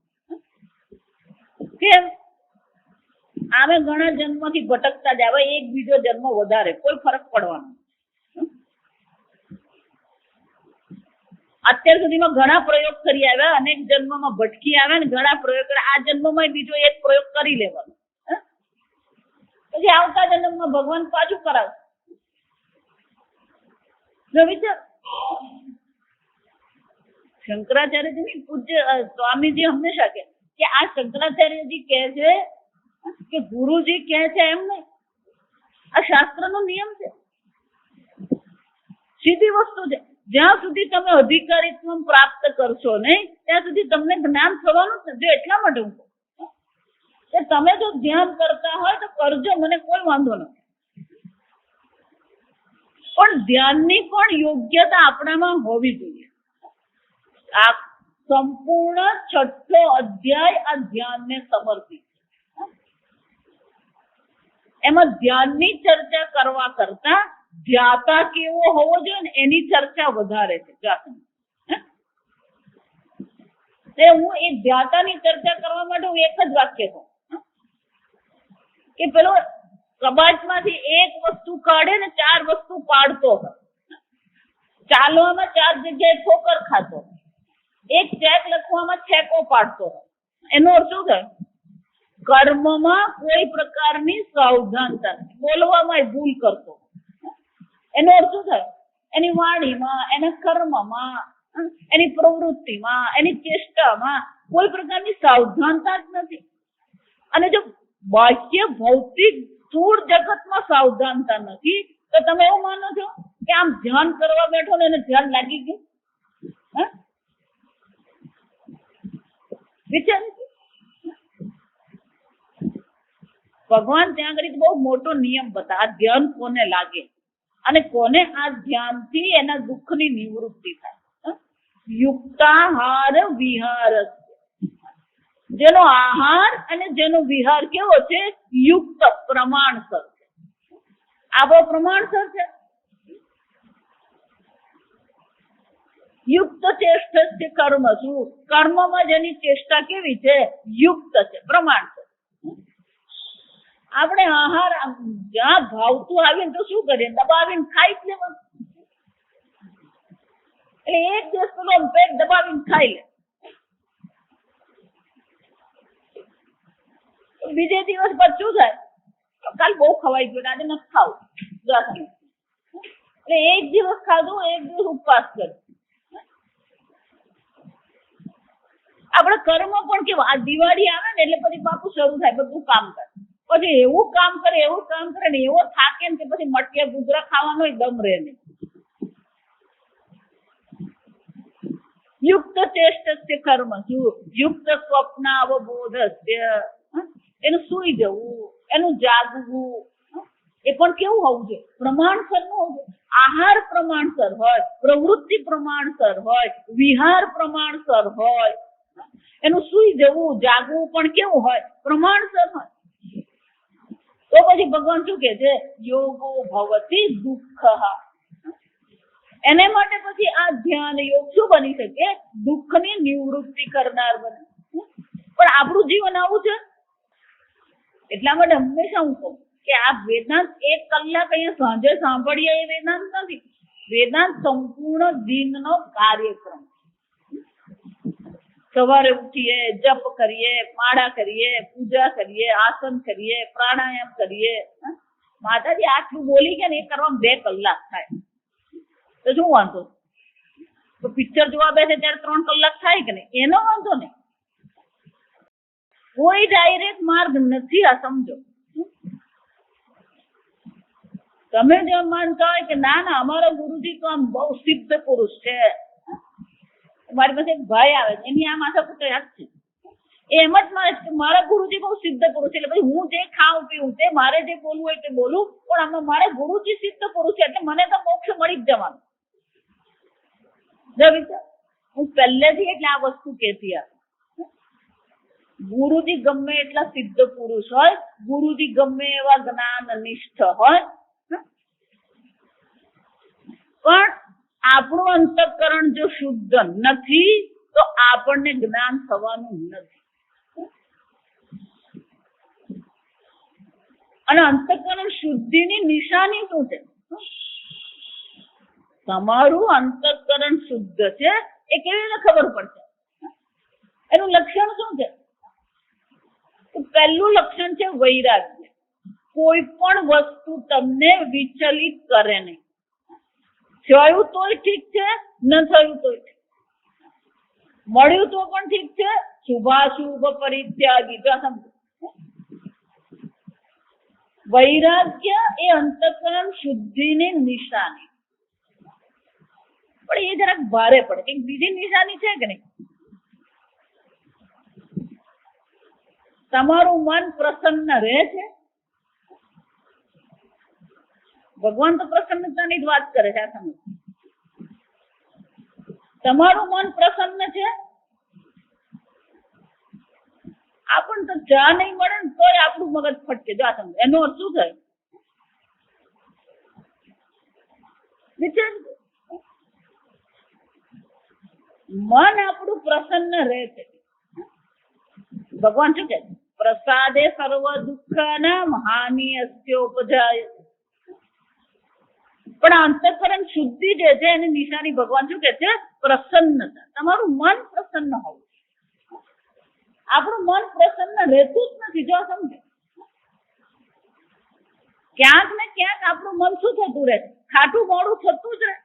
કેમ? આમે ઘણા જન્મથી ભટકતા જ આવે, એક બીજો જન્મ વધારે, કોઈ ફરક પડવાનો. અત્યાર સુધીમાં ઘણા પ્રયોગ કરી આવ્યા, અનેક જન્મમાં ભટકી આવ્યા ને ઘણા પ્રયોગ કર્યા. આ જન્મમાં બીજો એક પ્રયોગ કરી લેવાનો, પછી આવતા જન્મમાં ભગવાન પાછું કરાવશે. વિચાર શંકરાચાર્યજી પૂજ્ય સ્વામીજી હંમેશા કે આ શંકરાચાર્યજી કહે છે કે ગુરુજી કહે છે એમ નહીં, આ શાસ્ત્રનો નિયમ છે, સીધી વસ્તુ છે. જ્યાં સુધી તમે અધિકારીત્વ પ્રાપ્ત કરશો નહીં ત્યાં સુધી તમને જ્ઞાન થવાનું જ નથી. એટલા માટે હું કહું કે તમે જો ધ્યાન કરતા હોય તો કરજો, મને કોઈ વાંધો નથી. પણ ધ્યાનની પણ યોગ્યતા આપણામાં હોવી જોઈએ. આ સંપૂર્ણ 6થો અધ્યાય આ ધ્યાનને સમર્પિત. એમાં ધ્યાનની ચર્ચા કરવા કરતા ધ્યાતા કેવો હોવો જોઈએ ને એની ચર્ચા વધારે છે. હું એ ધ્યાતાની ચર્ચા કરવા માટે હું એક જ વાક્ય કહું કે પેલો કબાટમાંથી એક વસ્તુ કાઢે ને 4 વસ્તુ પાડતો હોય, ચાલવામાં 4 જગ્યાએ ઠોકર ખાતો, એક ચેક લખવામાં છેકો પાડતો હોય. એનો અર્થ શું થાય? કર્મમાં કોઈ પ્રકારની સાવધાનતા નથી, બોલવામાં ભૂલ કરતો. એનો અર્થ શું થાય? એની વાણીમાં, એના કર્મમાં, એની પ્રવૃત્તિમાં, એની ચેષ્ટામાં કોઈ પ્રકારની સાવધાનતા જ નથી. અને જો બાહ્ય ભૌતિક સ્થૂળ જગતમાં સાવધાનતા નથી તો તમે એવું માનો છો કે આમ ધ્યાન કરવા બેઠો ને એને ધ્યાન લાગી ગયું? વિચાર, ભગવાન ત્યાં આગળ બહુ મોટો નિયમ બતા, આ ધ્યાન કોને લાગે અને કોને આ ધ્યાનથી એના દુઃખની નિવૃત્તિ થાય. યુક્તાહાર વિહાર, જેનો આહાર અને જેનો વિહાર કેવો છે? યુક્ત, પ્રમાણસર છે. આ બહુ પ્રમાણસર છે. યુક્ત ચેષ્ટસ્ય કર્મસુ, કર્મમાં જેની ચેષ્ટા કેવી છે? યુક્ત છે, પ્રમાણસર. આપણે આહાર જ્યાં ભાવતું આવીને તો શું કરીએ? દબાવીને ખાઈ જ લેવાનું. એટલે એક દિવસ પેલો પેટ દબાવીને ખાઈ લે, બીજે દિવસ પછી શું થાય? કાલ બહુ ખવાઈ ગયું, આજે નથી ખાવું. એટલે એક દિવસ ખાધું, એક દિવસ ઉપવાસ કર્યો. આપડે કર્મ પણ કેવું, આ દિવાળી આવે ને એટલે પછી બાપુ શરૂ થાય બધું કામ કરે, પછી એવું કામ કરે ને એવો થાકે ને કે પછી મટકે ગુજરા ખાવાનો દમ રહે નહીં. યુક્ત ચેષ્ટસ્ય કર્મસુ, યુક્ત સ્વપ્ન અવબોધસ્ય, એનું સુઈ જવું, એનું જાગવું, એ પણ કેવું હોવું જોઈએ? પ્રમાણસર નું હોવું જોઈએ. આહાર પ્રમાણસર હોય, પ્રવૃત્તિ પ્રમાણસર હોય, વિહાર પ્રમાણસર હોય, એનું સુઈ જવું, જાગવું પણ કેવું હોય? પ્રમાણસર હોય. તો પછી ભગવાન શું કે છે? યોગો ભવતી દુઃખ. એને માટે પછી આ ધ્યાન યોગ શું બની શકે? દુઃખની નિવૃત્તિ કરનાર બને. પણ આપણું જીવન આવું છે. એટલા માટે હંમેશા હું કહું કે આ વેદાંત 1 કલાક અહીંયા સાંજે સાંભળીએ એ વેદાંત નથી. વેદાંત સંપૂર્ણ દિનનો કાર્યક્રમ. સવારે ઉઠીએ, જપ કરીએ, માળા કરીએ, પૂજા કરીએ, આસન કરીએ, પ્રાણાયામ કરીએ. માતાજી આટલું બોલી ગયા ને એ કરવામાં 2 કલાક થાય તો શું વાંધો? તો પિક્ચર જોવા બેસે ત્યારે 3 કલાક થાય કે નહીં? એનો વાંધો નહીં. કોઈ ડાયરેક્ટ માર્ગ નથી, આ સમજો. તમે જો માનતા હોય કે ના ના અમારા ગુરુજી તો આમ બહુ સિદ્ધ પુરુષ છે, મારી પાસે એક ભાઈ આવે છે, એની આ માથા કુટે યાદ છે, એમ જ મારે મારા ગુરુજી બહુ સિદ્ધ પુરુષ છે, એટલે પછી હું જે ખાઉં પીવું તે મારે જે બોલવું હોય તે બોલું, પણ આમાં મારે ગુરુજી સિદ્ધ પુરુષ છે એટલે મને તો મોક્ષ મળી જ જવાનું. હું પહેલેથી એટલે આ વસ્તુ કહેતી આ ગુરુજી ગમે એટલા સિદ્ધ પુરુષ હોય, ગુરુજી ગમે એવા જ્ઞાન નિષ્ઠ હોય, પણ આપણું અંતઃકરણ જો શુદ્ધ નથી તો આપણને જ્ઞાન થવાનું નથી. અને અંતઃકરણ શુદ્ધિની નિશાની શું છે? તમારું અંતઃકરણ શુદ્ધ છે એ કેવી રીતે ખબર પડશે? એનું લક્ષણ શું છે? પહેલું લક્ષણ છે વૈરાગ્ય. કોઈ પણ વસ્તુ તમને વિચલિત કરે નહીં. થયું તોય ઠીક છે, ન થયું તોય ઠીક, મળ્યું તો પણ ઠીક છે, શુભાશુભ પરિત્યાગી. સમજો, વૈરાગ્ય એ અંતઃકરણ શુદ્ધિની નિશાની. પણ એ જરાક ભારે પડે. કંઈક બીજી નિશાની છે કે નહીં? તમારું મન પ્રસન્ન રહે છે. ભગવાન તો પ્રસન્નતાની જ વાત કરે છે. આ સમય તમારું મન પ્રસન્ન છે. આપણને તો ચા નહીં મળે ને તોય આપણું મગજ ફટકે. જો આ સમય એનો અર્થ શું થાય? મન આપણું પ્રસન્ન રહે છે. ભગવાન શું કે? પ્રસાદે સર્વ દુઃખાનામ હાનિ અસ્યોપજાય. પણ અંતઃકરણ શુદ્ધિ જે છે એની નિશાની ભગવાન શું કે છે? પ્રસન્નતા. તમારું મન પ્રસન્ન હોવું. આપણું મન પ્રસન્ન રહેતું જ નથી. જો સમજો, ક્યાંક ને ક્યાંક આપણું મન શું થતું રહે? ખાટું મોડું થતું જ રહે.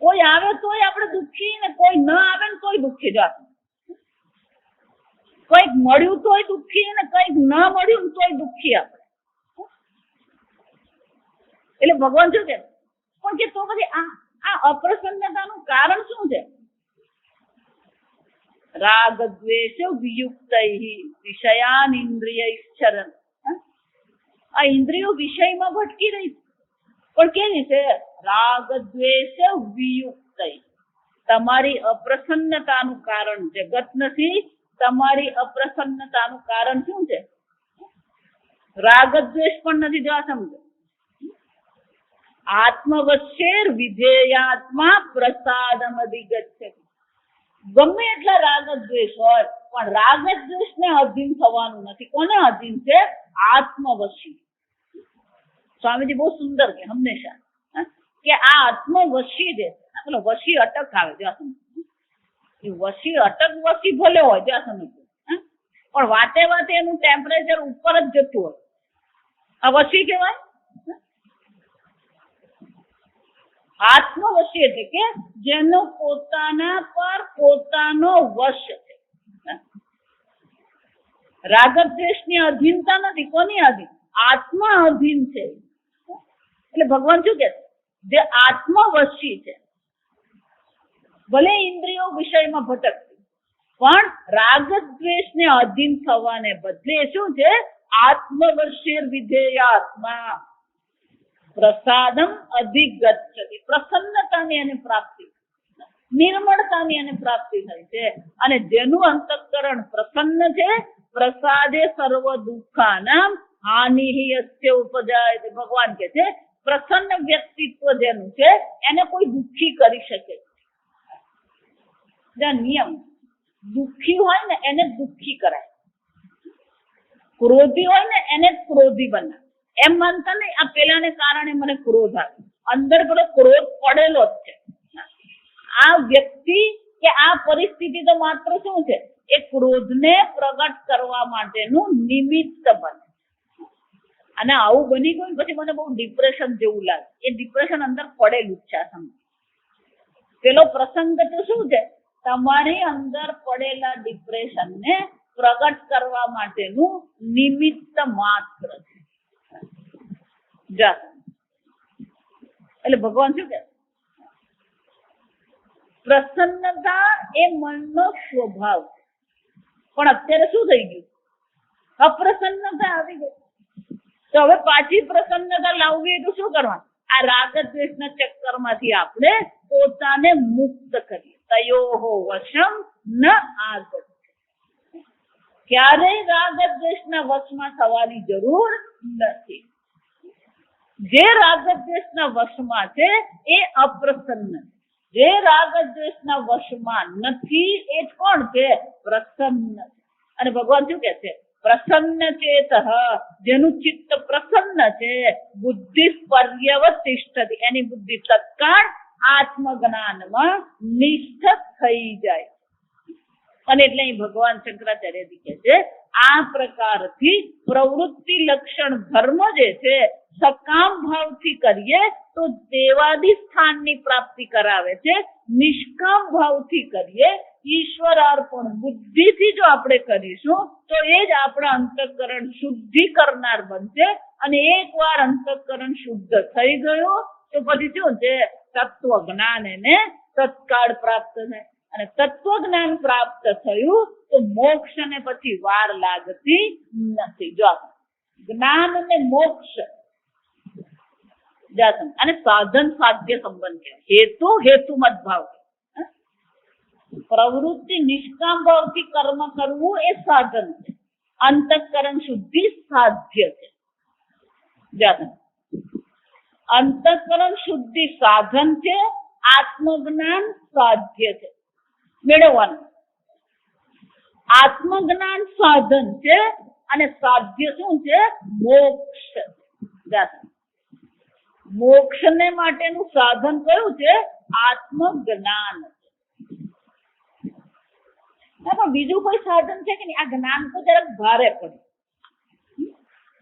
કોઈ આવે તોય આપણે દુઃખી, ને કોઈ ન આવે ને તોય દુઃખી. જો કંઈક મળ્યું તોય દુઃખી, ને કંઈક ન મળ્યું તોય દુઃખી આપણે. એટલે ભગવાન શું કે? પણ કે તો પછી આ અપ્રસન્નતાનું કારણ શું છે? રાગ દ્વેષ વિયુક્ત વિષયાન ઇન્દ્રિયૈશ્ચરન. આ ઇન્દ્રિયો વિષયમાં ભટકી રહી છે. પણ કેવી છે? રાગ દ્વેષ વિયુક્ત. તમારી અપ્રસન્નતાનું કારણ જગત નથી. તમારી અપ્રસન્નતાનું કારણ શું છે? રાગ દ્વેષ પણ નથી. જો સમજો, આત્મવશ્યેર વિધેયાત્મા પ્રસાદમ અધિગચ્છતિ. ગમે એટલા રાગ દ્વેષ હોય પણ રાગ દ્વેષ ને અધીન થવાનું નથી. કોને અધીન છે? આત્મવશી. સ્વામીજી બહુ સુંદર કે હંમેશા કે આ આત્મવશી જે પેલો વશી અટક આવે ત્યાં સુધી વશી અટક વશી ભલે હોય ત્યાં સુધી પણ વાતે વાતે એનું ટેમ્પરેચર ઉપર જ જતું હોય. આ વશી કહેવાય. આત્મવશી એટલે કે જેનો પોતાના પર પોતાનો વશ છે. રાગદ્વેષની અધીનતા નથી. કોની અધીન? આત્મા અધીન છે. એટલે ભગવાન શું કે જે આત્મવશી છે ભલે ઇન્દ્રિયો વિષયમાં ભટકતી પણ રાગદ્વેષને અધીન થવાને બદલે શું છે? આત્મવશ્યેર વિધેયાત્મા પ્રસાદમ અધિગચ્છતિ. પ્રસન્નતાની એને પ્રાપ્તિ, નિર્મળતાની એને પ્રાપ્તિ થાય છે. અને જેનું અંતઃકરણ પ્રસન્ન છે પ્રસાદે સર્વ દુઃખાનામ હાનિ યસ્ય ઉપજાયતે. ભગવાન કે છે પ્રસન્ન વ્યક્તિત્વ જેનું છે એને કોઈ દુઃખી કરી શકે. નિયમ દુઃખી હોય ને એને દુઃખી કરાય, ક્રોધી હોય ને એને ક્રોધી બનાવે. એમ માનતા નહીં આ પેલાને કારણે મને ક્રોધ આવે, અંદર પેલો ક્રોધ પડેલો જ છે. આ વ્યક્તિ કે આ પરિસ્થિતિ તો માત્ર શું છે? એ ક્રોધને પ્રગટ કરવા માટેનું નિમિત્ત બને. અને આવું બની ગયું પછી મને બહુ ડિપ્રેશન જેવું લાગે. એ ડિપ્રેશન અંદર પડેલું જ છે. આ સમય પેલો પ્રસંગ તો શું છે? તમારી અંદર પડેલા ડિપ્રેશનને પ્રગટ કરવા માટેનું નિમિત્ત માત્ર છે. એટલે ભગવાન શું કે પ્રસન્નતા એ મનનો સ્વભાવ છે. પણ અત્યારે શું થઈ ગયું? અપ્રસન્નતા આવી ગઈ. તો હવે પાછી પ્રસન્નતા લાવવી તો શું કરવાનું? આ રાગ દ્વેષના ચક્કરમાંથી આપણે પોતાને મુક્ત કરીએ. તયોહો વશમ ન આગત. ક્યારેય રાગ દ્વેષના વશમાં થવાની જરૂર નથી. જે રાગ દ્વેષના વશમાં છે એ અપ્રસન્ન. જે રાગ દ્વેષના વશમાં નથી એ જ કોણ છે? પ્રસન્ન. અને ભગવાન શું કે છે? પ્રસન્ન ચેત, જેનું ચિત્ત પ્રસન્ન છે, બુદ્ધિ પર્યવતિષ્ઠતિ. એની બુદ્ધિ તત્કાળ આત્મજ્ઞાનમાં નિષ્ઠ થઈ જાય. અને એટલે ભગવાન શંકરાચાર્યજી કહે છે આ પ્રકારથી પ્રવૃત્તિ લક્ષણ ધર્મ જે છે સકામ ભાવથી કરીએ તો દેવાદી સ્થાનની પ્રાપ્તિ કરાવે છે. નિષ્કામ ભાવથી કરીએ ઈશ્વર અર્પણ બુદ્ધિથી જો આપણે કરીશું તો એ જ આપણા અંતઃકરણ શુદ્ધિ કરનાર બનશે. અને એકવાર અંતઃકરણ શુદ્ધ થઈ ગયું તો પછી શું છે? તત્વ જ્ઞાન એને તત્કાળ પ્રાપ્ત થાય. અને તત્વ જ્ઞાન પ્રાપ્ત થયું તો મોક્ષ ને પછી વાર લાગતી નથી. જો જ્ઞાન અને મોક્ષ અને સાધન સાધ્ય સંબંધ છે. હેતુ હેતુમત ભાવ. પ્રવૃત્તિ નિષ્કામ ભાવથી કર્મ કરવું એ સાધન છે. અંતઃકરણ શુદ્ધિ સાધ્ય છે. અંતઃકરણ શુદ્ધિ સાધન છે, આત્મજ્ઞાન સાધ્ય છે. મેળવવાનું આત્મજ્ઞાન સાધન છે અને સાધ્ય શું છે? મોક્ષ. મોક્ષ ને માટેનું સાધન કયું છે? આત્મજ્ઞાન. પણ બીજું કોઈ સાધન છે કે નહીં? આ જ્ઞાન તો જરાક ભારે પડે.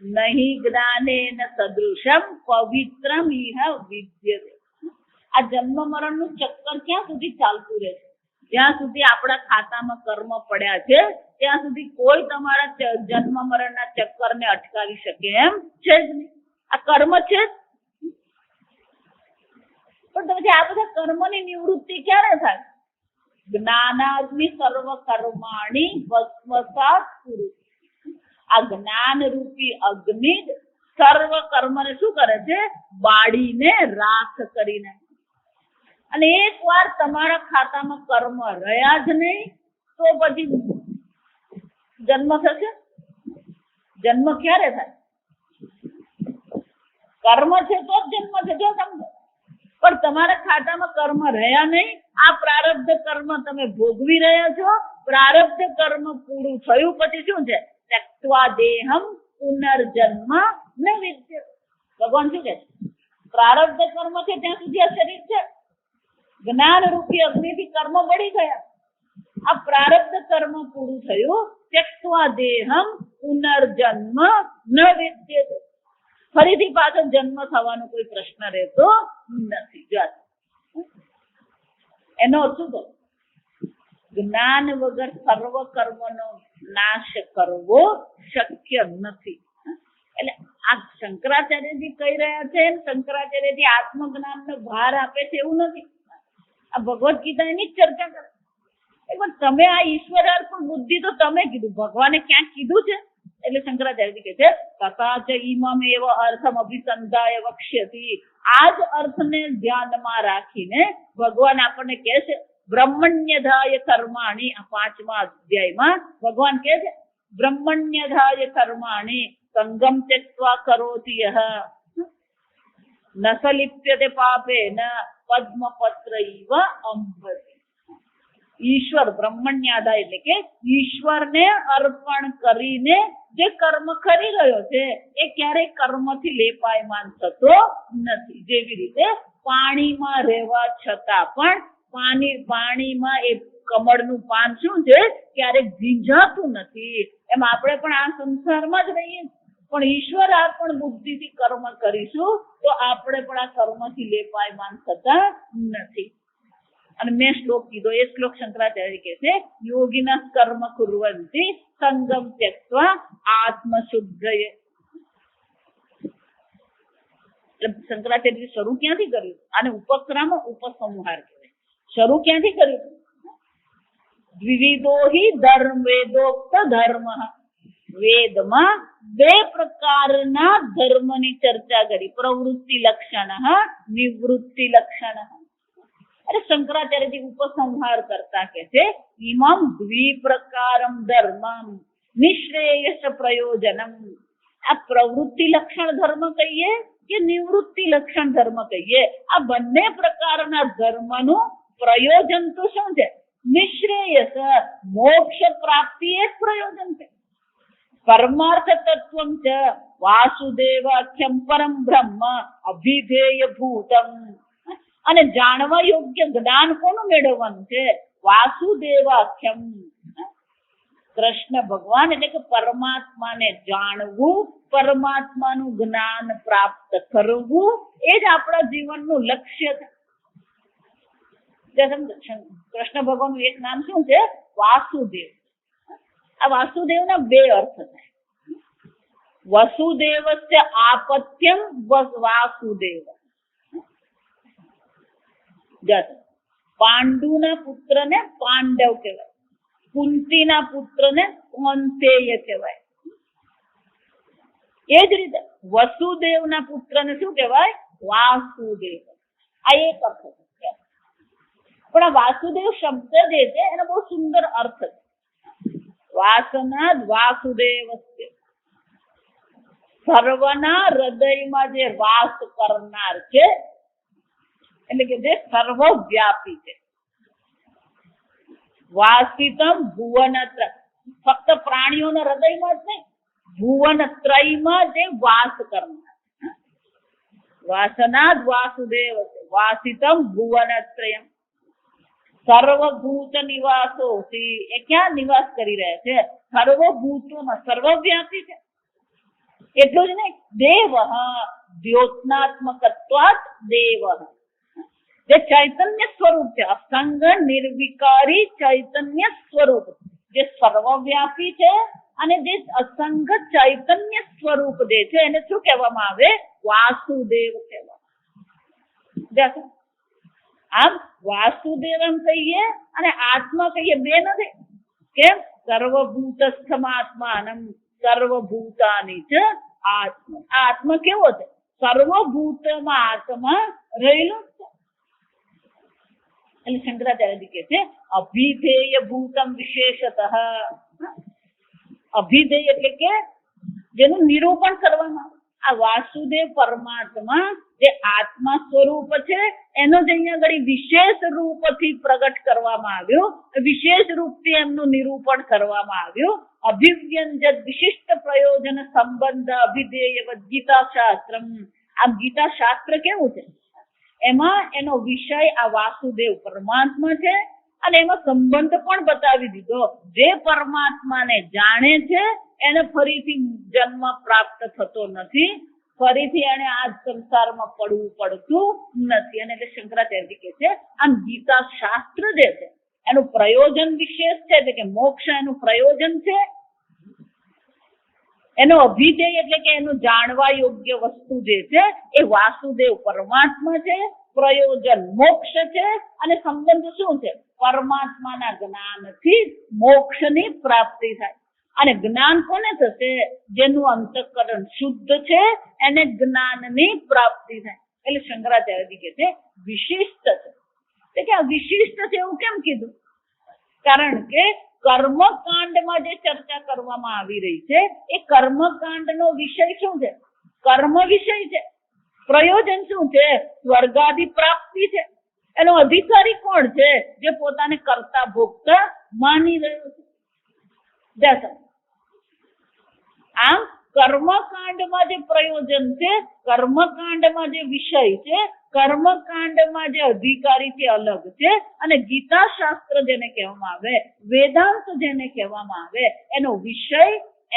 નહીં જ્ઞાને ન સદૃશમ પવિત્રમ ઇહ વિદ્યતે. આ જન્મ મરણ નું ચક્કર ક્યાં સુધી ચાલતું રહે છે? જ્યાં સુધી આપણા ખાતામાં કર્મ પડ્યા છે ત્યાં સુધી કોઈ તમારા જન્મ મરણના ચક્કરને અટકાવી શકે એમ છે જ નહીં. આ કર્મ છે જ. પણ પછી આ બધા કર્મની નિવૃત્તિ ક્યારે થાય? જ્ઞાનાગ્નિ સર્વ કર્માણી ભસ્મસાત કુરુ. આ જ્ઞાન રૂપી અગ્નિ સર્વ કર્મને શું કરે છે? બાળીને રાખ કરી નાખે. અને એકવાર તમારા ખાતામાં કર્મ રહ્યા જ નહીં તો પછી જન્મ થશે? જન્મ ક્યારે થાય? કર્મ છે તો જ જન્મ છે, જો સમજો. પણ તમારા ખાતામાં કર્મ રહ્યા નહીં, આ પ્રારબ્ધ કર્મ તમે ભોગવી રહ્યા છો. પ્રારબ્ધ કર્મ પૂરું થયું પછી શું છે? ત્યક્ત્વા દેહમ પુનર્જન્મ ન વિદ્યતે. ભગવાન શું કહે છે? પ્રારબ્ધ કર્મ છે ત્યાં સુધી આ શરીર છે. જ્ઞાન રૂપી અગ્નિથી કર્મ બળી ગયા. આ પ્રારબ્ધ કર્મ પૂરું થયું. ત્યક્ત્વા દેહમ પુનર્જન્મ ન વિદ્યતે. ફરીથી પાછો જન્મ થવાનો કોઈ પ્રશ્ન રહેતો નથી. એનો અર્થ શું થયો? જ્ઞાન વગર સર્વ કર્મનો નાશ કરવો શક્ય નથી. એટલે આ શંકરાચાર્યજી કહી રહ્યા છે, શંકરાચાર્યજી આત્મજ્ઞાનનો ભાર આપે છે એવું નથી. આ ભગવદ ગીતા એની ચર્ચા કરે. પણ તમે આ ઈશ્વરાર્પણ બુદ્ધિ તો તમે કીધું, ભગવાને ક્યાંક કીધું છે? એટલે શંકરાચાર્યજી કહે છે તથા ચ ઈમમ એવ અર્થમ અભિસંધાય વક્ષ્યતિ. આ જ અર્થને ધ્યાનમાં રાખીને ભગવાન આપણને કહે છે બ્રહ્મણ્યધાય કર્માણી. આ 5મા અધ્યાયમાં ભગવાન કહે છે બ્રહ્મણ્યધાય કર્માણી સંગમ ત્યક્ત્વા કરોતિ યહ ન સલિપ્યતે પાપેન પદ્મપત્રૈવ અંભતિ. ઈશ્વર બ્રહ્મણ્યાધાય એટલે કે ઈશ્વરને અર્પણ કરીને જે કર્મ કરી રહ્યો છે એ ક્યારેય કર્મથી લેપાયમાન થતો નથી. જેવી રીતે પાણીમાં રહેવા છતાં પણ પાણીમાં એ કમળનું પાન શું છે? ક્યારેક ભીંજાતું નથી. એમ આપણે પણ આ સંસારમાં જ રહીએ, પણ ઈશ્વર અર્પણ બુદ્ધિથી કર્મ કરીશું તો આપણે પણ આ કર્મથી લેપાયમાન થતા નથી. અને મેં શ્લોક કીધો, એ શ્લોક શંકરાચાર્ય કહે છે યોગિનઃ કર્મ કુર્વન્તિ સંગમ ત્યક્ત્વા આત્મશુદ્ધયે. એટલે શંકરાચાર્ય શરૂ ક્યાંથી કર્યું? આને ઉપક્રમ ઉપસંહાર કહેવાય. શરૂ ક્યાંથી કર્યું? દ્વિવિધો હિ ધર્મ વેદોક્ત ધર્મ. વેદમાં 2 પ્રકારના ધર્મની ચર્ચા કરી. પ્રવૃત્તિ લક્ષણ, નિવૃત્તિ લક્ષણ. અરે શંકરાચાર્યજી ઉપસંહાર કરતા કે છે ઇમમ દ્વિપ્રકારમ ધર્મમ નિશ્રેયસ પ્રયોજનમ. આ પ્રવૃત્તિ લક્ષણ ધર્મ કહીએ કે નિવૃત્તિ લક્ષણ ધર્મ કહીએ, આ બંને પ્રકારના ધર્મનું પ્રયોજન તો શું છે? નિશ્રેયસ, મોક્ષ પ્રાપ્તિ એ પ્રયોજન છે. પરમાર્થ તત્વમ ચ વાસુદેવાખ્યમ પરમ બ્રહ્મ અભિધેય ભૂતમ. અને જાણવા યોગ્ય જ્ઞાન કોનું મેળવવાનું છે? વાસુદેવાખ્યમ. કૃષ્ણ ભગવાન એટલે કે પરમાત્માને જાણવું, પરમાત્માનું જ્ઞાન પ્રાપ્ત કરવું, એ જ આપણા જીવનનું લક્ષ્ય છે. કૃષ્ણ ભગવાનનું એક નામ શું છે? વાસુદેવ. આ વાસુદેવના 2 અર્થ થાય. વસુદેવસ્ય આપત્યમ વાસુદેવ. પાંડુના પુત્રને પાંડવ કહેવાય, કુંતીના પુત્રને કૌંતેય કહેવાય. એ જ રીતે વસુદેવના પુત્રને શું કહેવાય? વાસુદેવ. આ એક અર્થ છે. પણ આ વાસુદેવ શબ્દ જે છે એનો બહુ સુંદર અર્થ છે. વાસના વાસુદેવસ્ય, સર્વના હૃદયમાં જે વાસ કરનાર છે, એટલે કે જે સર્વવ્યાપી છે. વાસિતમ ભુવનત્ર, ફક્ત પ્રાણીઓના હૃદયમાં જ નહીં, ભુવનત્રયમાં જે વાસ કરનાર. વાસનાદ વાસુદેવ વાસિતમ ભુવનત્રયમ. સર્વભૂત નિવાસો, એ ક્યાં નિવાસ કરી રહ્યા છે? સર્વભૂતોમાં, સર્વવ્યાપી છે. એટલું જ નહીં, દેવ દ્યોતનાત્મકત્વાત દેવ, જે ચૈતન્ય સ્વરૂપ છે, અસંગ નિર્વિકારી ચૈતન્ય સ્વરૂપ, જે સર્વવ્યાપી છે અને જે અસંગ ચૈતન્ય સ્વરૂપ જે છે એને શું કહેવામાં આવે? વાસુદેવ કહેવામાં. આમ વાસુદેવ એમ કહીએ અને આત્મા કહીએ, 2 નથી. કેમ? સર્વભૂતસ્થમાત્માનમ સર્વભૂતાની ચ આત્મા. આ આત્મા કેવો છે? સર્વભૂતમાં આત્મા રહેલો છે. એટલે શંકરાચાર્યજી કહે છે અભિધેય ભૂતમ વિશેષતઃ. અભિધેય એટલે કે જેનું નિરૂપણ કરવામાં આવે. આ વાસુદેવ પરમાત્મા જે આત્મા સ્વરૂપ છે એનો જ અહીંયા આગળ વિશેષ રૂપથી પ્રગટ કરવામાં આવ્યો, વિશેષ રૂપથી એમનું નિરૂપણ કરવામાં આવ્યું. અભિવ્યંજક વિશિષ્ટ પ્રયોજન સંબંધ અભિધેય ગીતા શાસ્ત્રમ. આ ગીતા શાસ્ત્ર કેવું છે? એમાં એનો વિષય આ વાસુદેવ પરમાત્મા છે અને એમાં સંબંધ પણ બતાવી દીધો. જે પરમાત્માને જાણે છે એને ફરીથી જન્મ પ્રાપ્ત થતો નથી, ફરીથી એને આ સંસારમાં પડવું પડતું નથી. અને એટલે શંકરાચાર્ય કહે છે આમ ગીતા શાસ્ત્ર જે છે એનું પ્રયોજન વિશેષ છે, એટલે કે મોક્ષ એનું પ્રયોજન છે. એનો અભિધેય એટલે કે એનું જાણવા યોગ્ય વસ્તુ જે છે એ વાસુદેવ પરમાત્મા છે, પ્રયોજન મોક્ષ છે અને સંબંધ શું છે? પરમાત્માના જ્ઞાનથી મોક્ષની પ્રાપ્તિ થાય. અને જ્ઞાન કોને થશે? જેનું અંતઃકરણ શુદ્ધ છે એને જ્ઞાનની પ્રાપ્તિ થાય. એટલે શંકરાચાર્ય કહે છે વિશિષ્ટ છે. એટલે કે આ વિશિષ્ટ છે એવું કેમ કીધું? કારણ કે કર્મકાંડમાં જે ચર્ચા કરવામાં આવી રહી છે એ કર્મકાંડનો વિષય શું છે? કર્મ વિષય છે. પ્રયોજન શું છે? સ્વર્ગાધિ પ્રાપ્તિ છે. એનો અધિકારી કોણ છે? જે પોતાને કર્તા ભોગતા માની રહ્યો છે. આમ કર્મકાંડમાં જે પ્રયોજન છે, કર્મકાંડમાં જે વિષય છે, કર્મકાંડમાં જે અધિકારી છે અલગ છે. અને ગીતા શાસ્ત્ર જેને કહેવામાં આવે, વેદાંત જેને કહેવામાં આવે, એનો વિષય,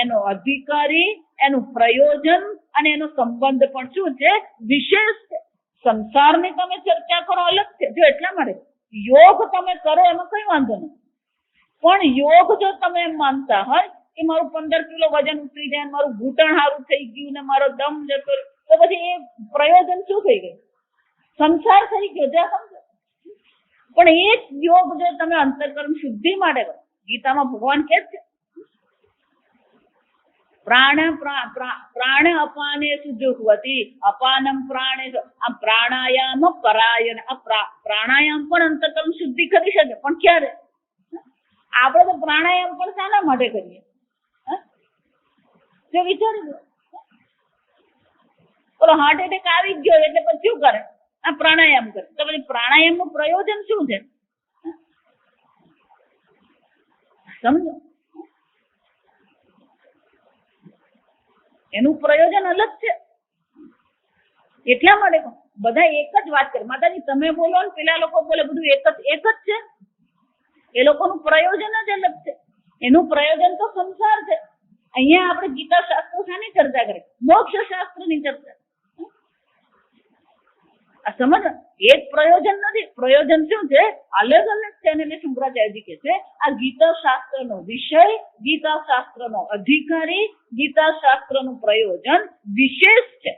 એનો અધિકારી, એનું પ્રયોજન અને એનો સંબંધ પણ શું છે? વિશેષ છે. સંસારની તમે ચર્ચા કરો અલગ છે. જો એટલા માટે યોગ તમે કરો એમાં કઈ વાંધો નથી, પણ યોગ જો તમે એમ માનતા હોય કે મારું 15 કિલો વજન ઉતરી જાય, મારું ઘૂંટણ સારું થઈ ગયું ને મારો દમ જતો, તો પછી એ પ્રયોજન શું થઈ ગયું? સંસાર થઈ ગયો. જ્યાં સમજો. પણ એ જ યોગ જો તમે અંતઃકરણ શુદ્ધિ માટે કરો, ગીતામાં ભગવાન કે છે પ્રાણ અપાને સુજુહવતી અપાનમ પ્રાણે. આ પ્રાણાયામ પરાયણ. આ પ્રાણાયામ પણ અંતઃકરણ શુદ્ધિ કરી શકે, પણ ક્યારે? આપણે તો પ્રાણાયામ પણ શાના માટે કરીએ? જો વિચારી દો, બોલો હાર્ટ એટેક આવી ગયો એટલે પછી શું કરે? આ પ્રાણાયામ કરે. તો પછી પ્રાણાયામ નું પ્રયોજન શું છે? સમજો, એનું પ્રયોજન અલગ છે. એટલા માટે બધા એક જ વાત કરે. માતાજી તમે બોલો ને પેલા લોકો બોલે, બધું એક જ છે. એ લોકોનું પ્રયોજન જ અલગ છે. એનું પ્રયોજન તો સંસાર છે. અહીંયા આપણે ગીતા શાસ્ત્ર શાની ચર્ચા કરી? મોક્ષ શાસ્ત્રની ચર્ચા. આ સમજ, એક પ્રયોજન નથી. પ્રયોજન શું છે? અલગ અલગ છે. અને શંકરાચાર્યજી કહે છે આ ગીતા શાસ્ત્રનો વિષય, ગીતા શાસ્ત્રનો અધિકારી, ગીતા શાસ્ત્રનું પ્રયોજન વિશેષ છે.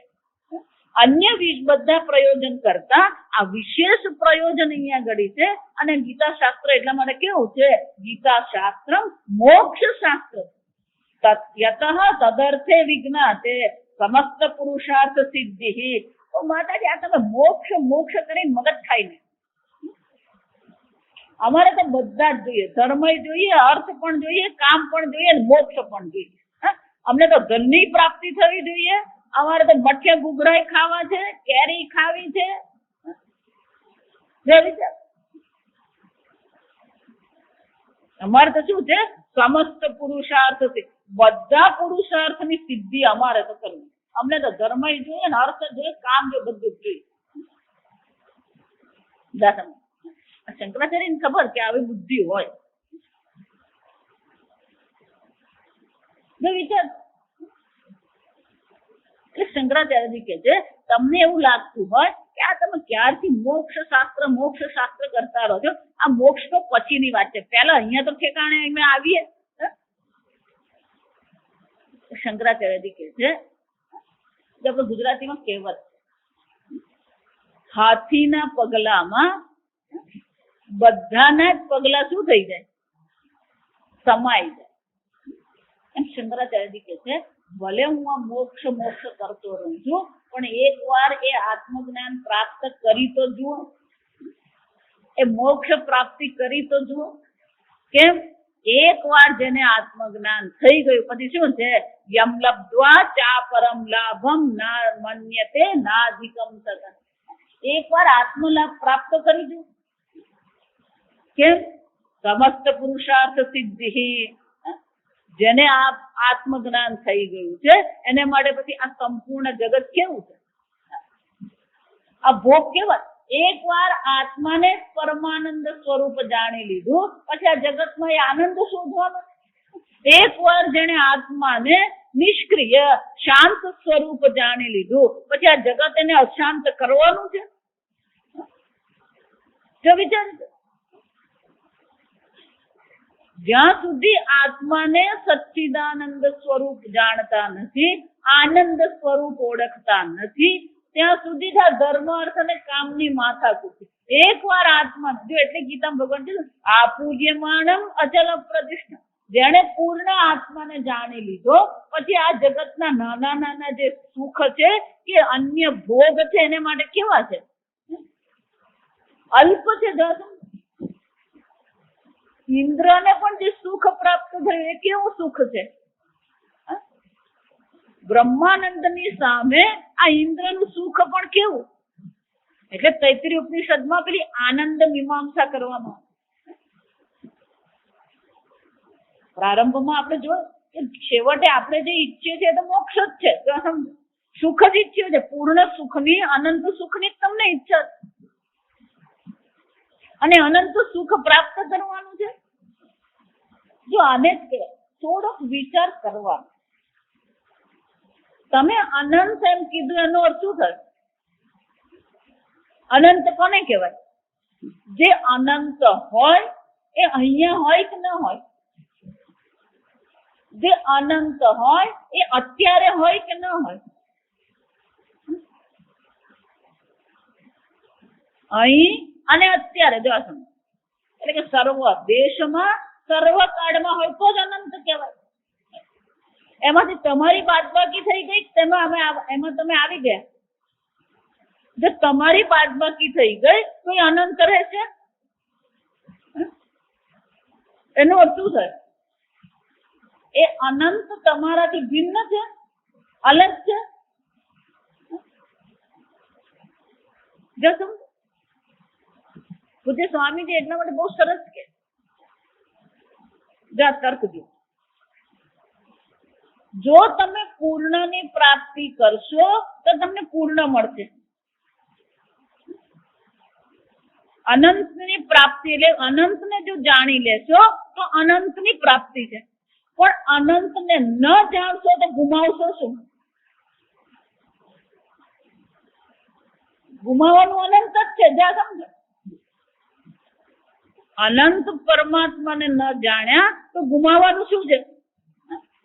અન્ય બધા પ્રયોજન કરતા આ વિશેષ પ્રયોજન અહીંયા ઘડી છે. અને ગીતા શાસ્ત્ર એટલા માટે કેવું છે? ગીતા શાસ્ત્ર મોક્ષ શાસ્ત્ર. તત્યતઃ તદર્થે વિજ્ઞાતે સમસ્ત પુરુષાર્થ સિદ્ધિ. તો માતાજી આ તમે મોક્ષ મોક્ષ કરીને મગજ ખાઈ નહીં. અમારે તો બધા જ જોઈએ. ધર્મ જોઈએ, અર્થ પણ જોઈએ, કામ પણ જોઈએ, મોક્ષ પણ જોઈએ. અમને તો ધનની પ્રાપ્તિ થવી જોઈએ. અમારે તો મઠિયા ગુગરાઈ ખાવા છે, કેરી ખાવી છે. અમારે તો શું છે? સમસ્ત પુરુષાર્થ. બધા પુરુષાર્થની સિદ્ધિ અમારે તો કરવી. અમને તો ધર્મ જોઈએ ને અર્થ જોઈએ, કામ જોઈએ, બધું જ જોઈએ. શંકરાચાર્યને ખબર કે આવી બુદ્ધિ હોય. વિચાર એટલે શંકરાચાર્યજી કે છે તમને એવું લાગતું હોય કે આ તમે ક્યારથી મોક્ષ શાસ્ત્ર કરતા રહો છો. આ મોક્ષ તો પછીની વાત છે. પહેલા અહીંયા તો ઠેકાણે અમે આવીએ. શંકરાચાર્યજી કે છે આપણે ગુજરાતીમાં કહેવત, હાથીના પગલામાં બધાના જ પગલા શું થઈ જાય? સમાઈ જાય. એમ શંકરાચાર્યજી કે છે ભલે હું આ મોક્ષ કરતો રહું છું, પણ એક વાર એ આત્મજ્ઞાન પ્રાપ્ત કરી તો જુઓ, એ મોક્ષ પ્રાપ્તિ કરી તો જુઓ. કેમ? એકવાર જેને આત્મજ્ઞાન થઈ ગયું પછી શું છે? યમ લબ્ધ્વા ચા પરમ લાભમ ના મન્યતે નાધિકમ સત. એકવાર આત્મલાભ પ્રાપ્ત કરી દો. કેમ? સમસ્ત પુરુષાર્થ સિદ્ધિ. જેને આ આત્મજ્ઞાન થઈ ગયું છે એને માટે પછી આ સંપૂર્ણ જગત કેવું છે? આ ભોગ કેવાય. એકવાર આત્માને પરમાનંદ સ્વરૂપ જાણી લીધું પછી આ જગતમાં એ આનંદ શોધવાનો. એકવાર જેને આત્માને નિષ્ક્રિય શાંત સ્વરૂપ જાણી લીધું પછી આ જગત એને અશાંત કરવાનું છે? જો વિચાર, જ્યાં સુધી આત્માને સચ્ચિદાનંદ સ્વરૂપ જાણતા નથી, આનંદ સ્વરૂપ ઓળખતા નથી, ત્યાં સુધી આ ધર્મ અર્થ અને કામની માથાકૂટ. એકવાર આત્મા જો એટલે ગીતામાં ભગવાન કીધું આ પૂજ્યમાનમ અચલ પ્રતિષ્ઠા. જેણે પૂર્ણ આત્માને જાણી લીધો પછી આ જગતના નાના નાના જે સુખ છે કે અન્ય ભોગ છે એને માટે કેવા છે? અલ્પ છે. ઇન્દ્રને પણ જે સુખ પ્રાપ્ત થયું એ કેવું સુખ છે? બ્રહ્માનંદની સામે આ ઇન્દ્રનું સુખ પણ કેવું? એટલે તૈત્રીય ઉપનિષદમાં પેલી આનંદ મીમાંસા કરવામાં. પ્રારંભમાં આપણે જોયું કે છેવટે આપણે જે ઈચ્છીએ છીએ તો મોક્ષ જ છે. સુખ જ ઈચ્છીએ છે. પૂર્ણ સુખની, અનંત સુખની તમને ઈચ્છા છે અને અનંત સુખ પ્રાપ્ત કરવાનું છે. જો આને જ કહેવાય થોડોક વિચાર કરવાનો. તમે અનંત એમ કીધું એનો અર્થ શું થાય? અનંત કોને કહેવાય? જે અનંત હોય એ અહીંયા હોય કે ન હોય? જે અનંત હોય એ અત્યારે હોય કે ન હોય? અહીં અને અત્યારે જો આ સમજ એટલે કે સર્વ દેશમાં સર્વ કાળમાં હોય તો જ અનંત કહેવાય. એમાંથી તમારી બાદબાકી થઈ ગઈ એમાં તમે આવી ગયા. જો તમારી બાદબાકી થઈ ગઈ તો એ અનંત રહેશે. એનો અર્થ શું થાય? એ અનંત તમારાથી ભિન્ન છે, અલગ છે. જો સમજ પૂજ્ય સ્વામીજી એટલા માટે બહુ સરસ કે તર્ક દો. જો તમે પૂર્ણની પ્રાપ્તિ કરશો તો તમને પૂર્ણ મળશે. અનંતની પ્રાપ્તિ એટલે અનંતને જો જાણી લેશો તો અનંતની પ્રાપ્તિ છે. પણ અનંતને ન જાણશો તો ગુમાવશો શું? ગુમાવવાનું અનંત જ છે. જ્યાં સમજો અનંત પરમાત્માને ન જાણ્યા તો ગુમાવવાનું શું છે?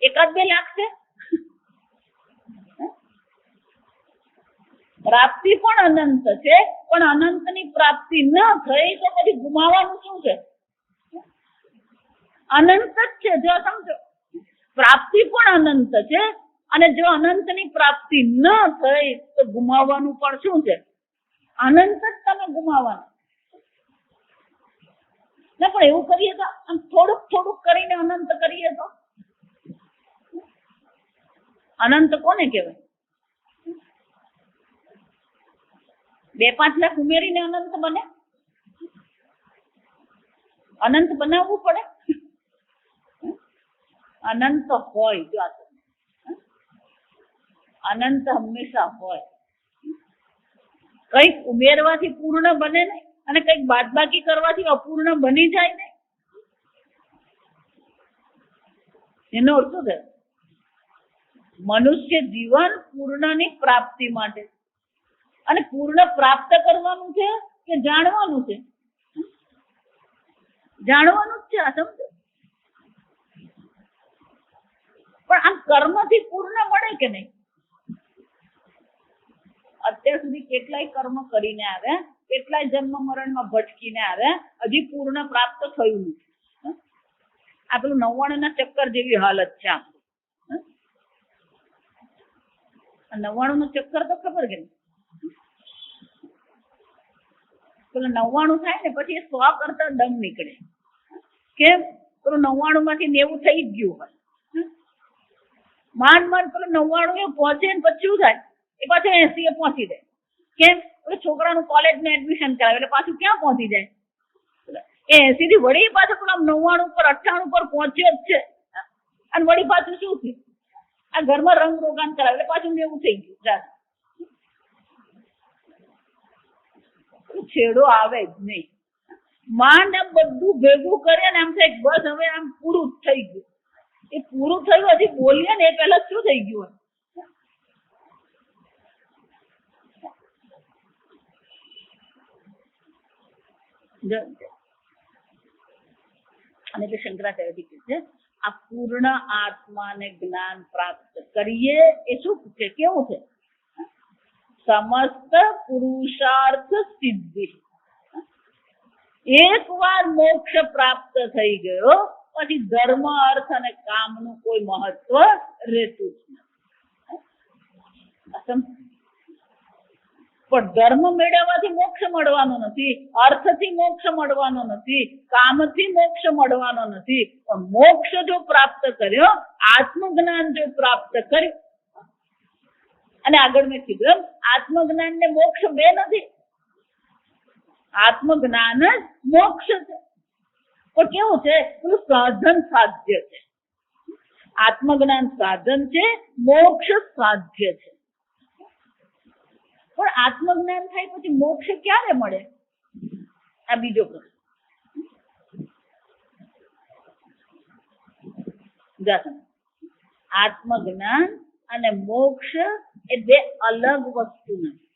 1-2 લાખ છે. પ્રાપ્તિ પણ અનંત છે પણ અનંતની પ્રાપ્તિ ન થઈ તો પછી ગુમાવવાનું શું છે? અનંત જ છે. જો સમજો પ્રાપ્તિ પણ અનંત છે અને જો અનંતની પ્રાપ્તિ ન થઈ તો ગુમાવવાનું પણ શું છે? અનંત જ તમે ગુમાવવાનું. ના પણ એવું કરીએ તો થોડુંક થોડુંક કરીને અનંત કરીએ તો અનંત કોને કહેવાય? 2-5 લાખ ઉમેરીને અનંત બને? અનંત બનાવવું પડે? અનંત હોય. જો અનંત હંમેશા હોય. કઈક ઉમેરવાથી પૂર્ણ બને નહીં અને કઈક બાદબાકી કરવાથી અપૂર્ણ બની જાય નહીં. એનો અર્થ શું થાય? મનુષ્ય જીવન પૂર્ણની પ્રાપ્તિ માટે અને પૂર્ણ પ્રાપ્ત કરવાનું છે કે જાણવાનું છે? જાણવાનું જ છે. આ સમજો. પણ આમ કર્મથી પૂર્ણ મળે કે નહીં? અત્યાર સુધી કેટલાય કર્મ કરીને આવ્યા, કેટલાય જન્મ મરણમાં ભટકીને આવ્યા, હજી પૂર્ણ પ્રાપ્ત થયું નથી. આ પેલું 99 ચક્કર જેવી હાલત છે. આ 99 ચક્કર તો ખબર કે નહીં? પેલું 99 થાય ને પછી 100 કરતા દમ નીકળે. કેમ? તો પેલું 99 માંથી 90 થઈ જ ગયું હોય, માંડ પેલું 99 એ પહોંચે ને પછી શું થાય, એ પાછું 80 એ પહોંચી જાય. કેમ? પેલું છોકરાનું કોલેજનું એડમિશન કરાવે એટલે પાછું ક્યાં પહોંચી જાય, એ 80 થી વળી પાછું પેલા 99 પર 98 પર પહોંચ્યો જ છે, અને વળી પાછું શું થયું, આ ઘરમાં રંગ રોગાન કરાવે એટલે પાછું 90 થઈ ગયું. છેડો આવે જ નહીં. માંડ આમ બધું ભેગું કરે ને આમ થાય બસ હવે આમ પૂરું થઈ ગયું. એ પૂરું થયું હજી બોલીએ ને એ પહેલા શું થઈ ગયું હોય. અને એટલે શંકરાચાર્યજી કહે છે આ પૂર્ણ આત્માને જ્ઞાન પ્રાપ્ત કરીએ એ શું છે, કેવું છે, સમસ્ત પુરુષાર્થ સિદ્ધિ. એકવાર મોક્ષ પ્રાપ્ત થઈ ગયો પછી ધર્મ અર્થ અને કામનું કોઈ મહત્વ રહેતું જ નથી. પણ ધર્મ મેળવવાથી મોક્ષ મળવાનો નથી, અર્થથી મોક્ષ મળવાનો નથી, કામથી મોક્ષ મળવાનો નથી. પણ મોક્ષ જો પ્રાપ્ત કર્યો, આત્મજ્ઞાન જો પ્રાપ્ત કર્યું, અને આગળ મેં કીધું આત્મજ્ઞાન ને મોક્ષ બે નથી, આત્મજ્ઞાન જ મોક્ષ છે. પણ કેવું છે, પેલું સાધન સાધ્ય છે. આત્મજ્ઞાન સાધન છે, મોક્ષ સાધ્ય છે. પણ આત્મજ્ઞાન થાય પછી મોક્ષ ક્યારે મળે, આ બીજો પ્રશ્ન. આત્મજ્ઞાન અને મોક્ષ એ બે અલગ વસ્તુ નથી.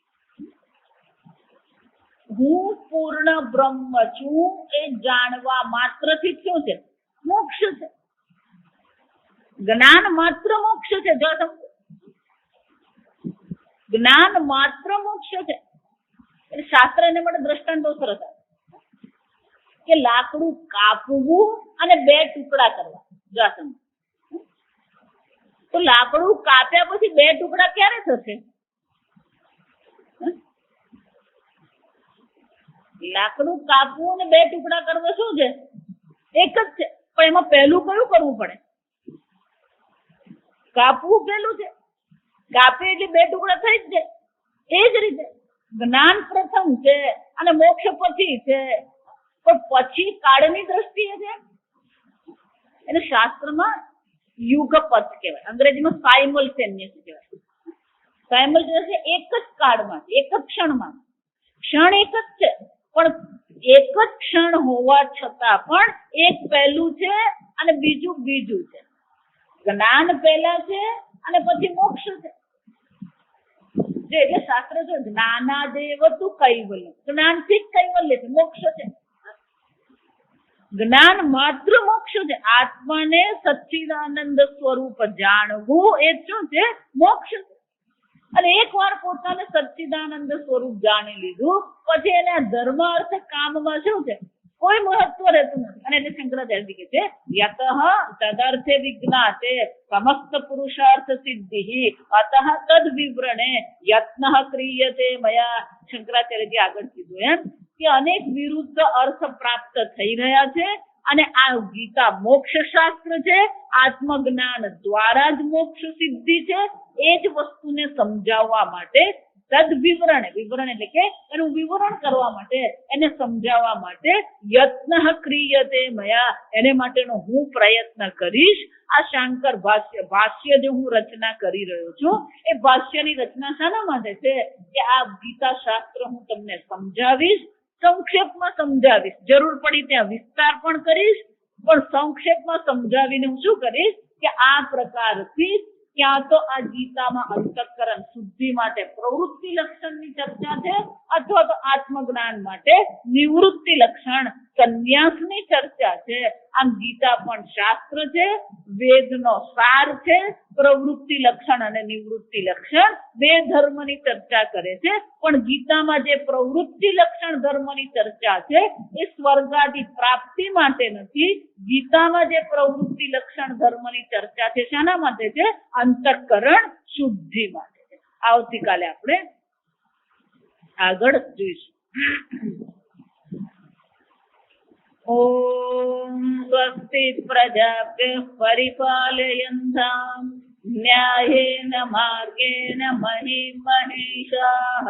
હું પૂર્ણ બ્રહ્મ છું એ જાણવા માત્રથી શું છે, મોક્ષ છે. જ્ઞાન માત્ર મોક્ષ છે. જો જ્ઞાન માત્ર મોક્ષ છે. એટલે શાસ્ત્ર એને માટે દ્રષ્ટાંતો સરસ કે લાકડું કાપવું અને બે ટુકડા કરવા. જો તો લાકડું કાપ્યા પછી બે ટુકડા ક્યારે થશે? લાકડું કાપવું અને બે ટુકડા કરવા શું છે, એક જ છે. પણ એમાં પહેલું કયું કરવું પડે? કાપવું પહેલું છે. કાપે એટલે બે ટુકડા થઈ જ જાય. એ જ રીતે જ્ઞાન પ્રથમ છે અને મોક્ષ પછી છે, પણ પછી કાળની દ્રષ્ટિએ છે. એને શાસ્ત્રમાં યુગપથ કહેવાય, અંગ્રેજીમાં સાયમલ્ટેનિયસ કહેવાય. સાયમલ્ટેનિયસ એક જ કાળમાં, એક જ ક્ષણમાં. ક્ષણ એક જ છે, પણ એક જ ક્ષણ હોવા છતાં પણ એક પહેલું છે અને બીજું છે. જ્ઞાન પહેલા છે અને પછી મોક્ષ છે. એટલે શાસ્ત્ર છે જ્ઞાનાદેવ તું કૈવલ્ય, જ્ઞાનથી જ કૈવલ્ય છે, મોક્ષ છે. જ્ઞાન માત્ર મોક્ષ છે. આત્માને સચ્ચિદાનંદ સ્વરૂપ જાણવું એ શું છે, મોક્ષ છે. અને એકવાર પોતાને સચ્ચિદાનંદ સ્વરૂપ જાણી લીધું પછી એને ધર્મ અર્થ કામમાં શું છે, કોઈ મહત્વ રહેતું નથી. અને એટલે શંકરાચાર્ય કહે છે યતઃ તદર્થે વિજ્ઞાતે સમસ્ત પુરુષાર્થ સિદ્ધિ અતઃ તદ વિવરણે યત્ન ક્રિયતે મયા. શંકરાચાર્યજી આગળ કીધું એમ કે અનેક વિરુદ્ધ અર્થ પ્રાપ્ત થઈ રહ્યા છે અને આ ગીતા મોક્ષ શાસ્ત્ર છે. આત્મજ્ઞાન દ્વારા જ મોક્ષ સિદ્ધિ છે. એ જ વસ્તુને સમજાવવા માટે તદ વિવરણ, વિવરણ એટલે કે એનું વિવરણ કરવા માટે, એને સમજાવવા માટે યત્ન ક્રિયતે મયા, એને માટેનો હું પ્રયત્ન કરીશ. આ શાંકર ભાષ્ય જે હું રચના કરી રહ્યો છું એ ભાષ્યની રચના શાના માટે છે કે આ ગીતા શાસ્ત્ર હું તમને સમજાવીશ, સંક્ષેપમાં સમજાવીશ. જરૂર પડી ત્યાં વિસ્તાર પણ કરીશ, પણ સંક્ષેપમાં સમજાવીને હું શું કરીશ કે આ પ્રકારથી ક્યાં તો આ ગીતામાં અંતઃકરણ શુદ્ધિ માટે પ્રવૃત્તિ લક્ષણની ચર્ચા છે, અથવા તો આત્મજ્ઞાન માટે નિવૃત્તિ લક્ષણ સંન્યાસની ચર્ચા છે. આમ ગીતા પણ શાસ્ત્ર છે, વેદનો સાર છે. પ્રવૃત્તિ લક્ષણ અને નિવૃત્તિ લક્ષણ બે ધર્મની ચર્ચા કરે છે. પણ ગીતામાં જે પ્રવૃત્તિ લક્ષણ ધર્મની ચર્ચા છે એ સ્વર્ગાદી પ્રાપ્તિ માટે નથી. ગીતામાં જે પ્રવૃત્તિ લક્ષણ ધર્મની ચર્ચા છે શાના માટે છે? અંતઃકરણ શુદ્ધિ માટે છે. આવતીકાલે આપણે આગળ જોઈશું. ॐ स्वस्ति प्रजाभ्यः परिपालयन्ताम् न्यायेन मार्गेण महीं महिषाः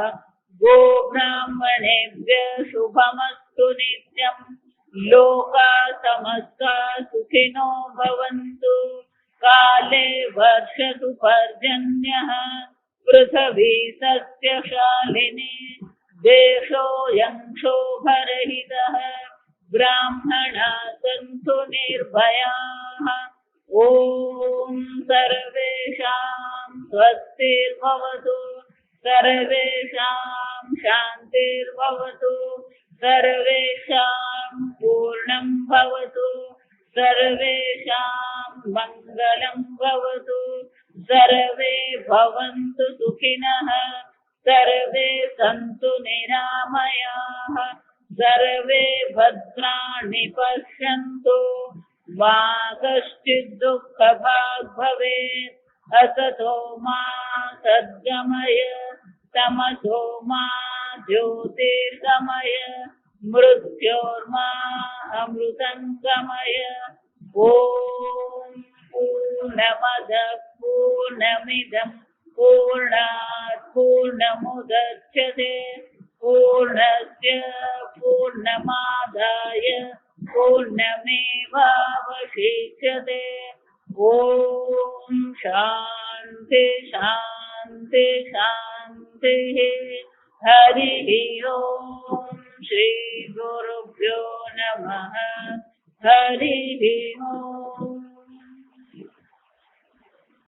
गोब्राह्मणेभ्यः शुभमस्तु नित्यम् लोकाः समस्ताः सुखिनो भवन्तु काले वर्षतु पर्जन्यः पृथिवी सस्यशालिनी देशोऽयं क्षोभरहितः ब्राह्मणाः सन्तु निर्भयाः ॐ सर्वेषां स्वस्तिर्भवतु सर्वेषां शान्तिर्भवतु सर्वेषां पूर्णं भवतु सर्वेषां मङ्गलं भवतु सर्वे भवन्तु सुखिनः सर्वे सन्तु निरामयाः सर्वे भद्राणि पश्यन्तु मा कश्चित् दुःखभाग् भवेत् असतो मा सद्गमय तमसो मा ज्योतिर्गमय मृत्योर्मा अमृतङ्गमय ॐ पूर्णमदः पूर्णमिदं पूर्णात् पूर्णमुदच्यते पूर्णस्य पूर्णमादाय पूर्णमेवावशिष्यते ॐ शान्ति शान्ति शान्तिः हरिः ॐ श्रीगुरुभ्यो नमः हरि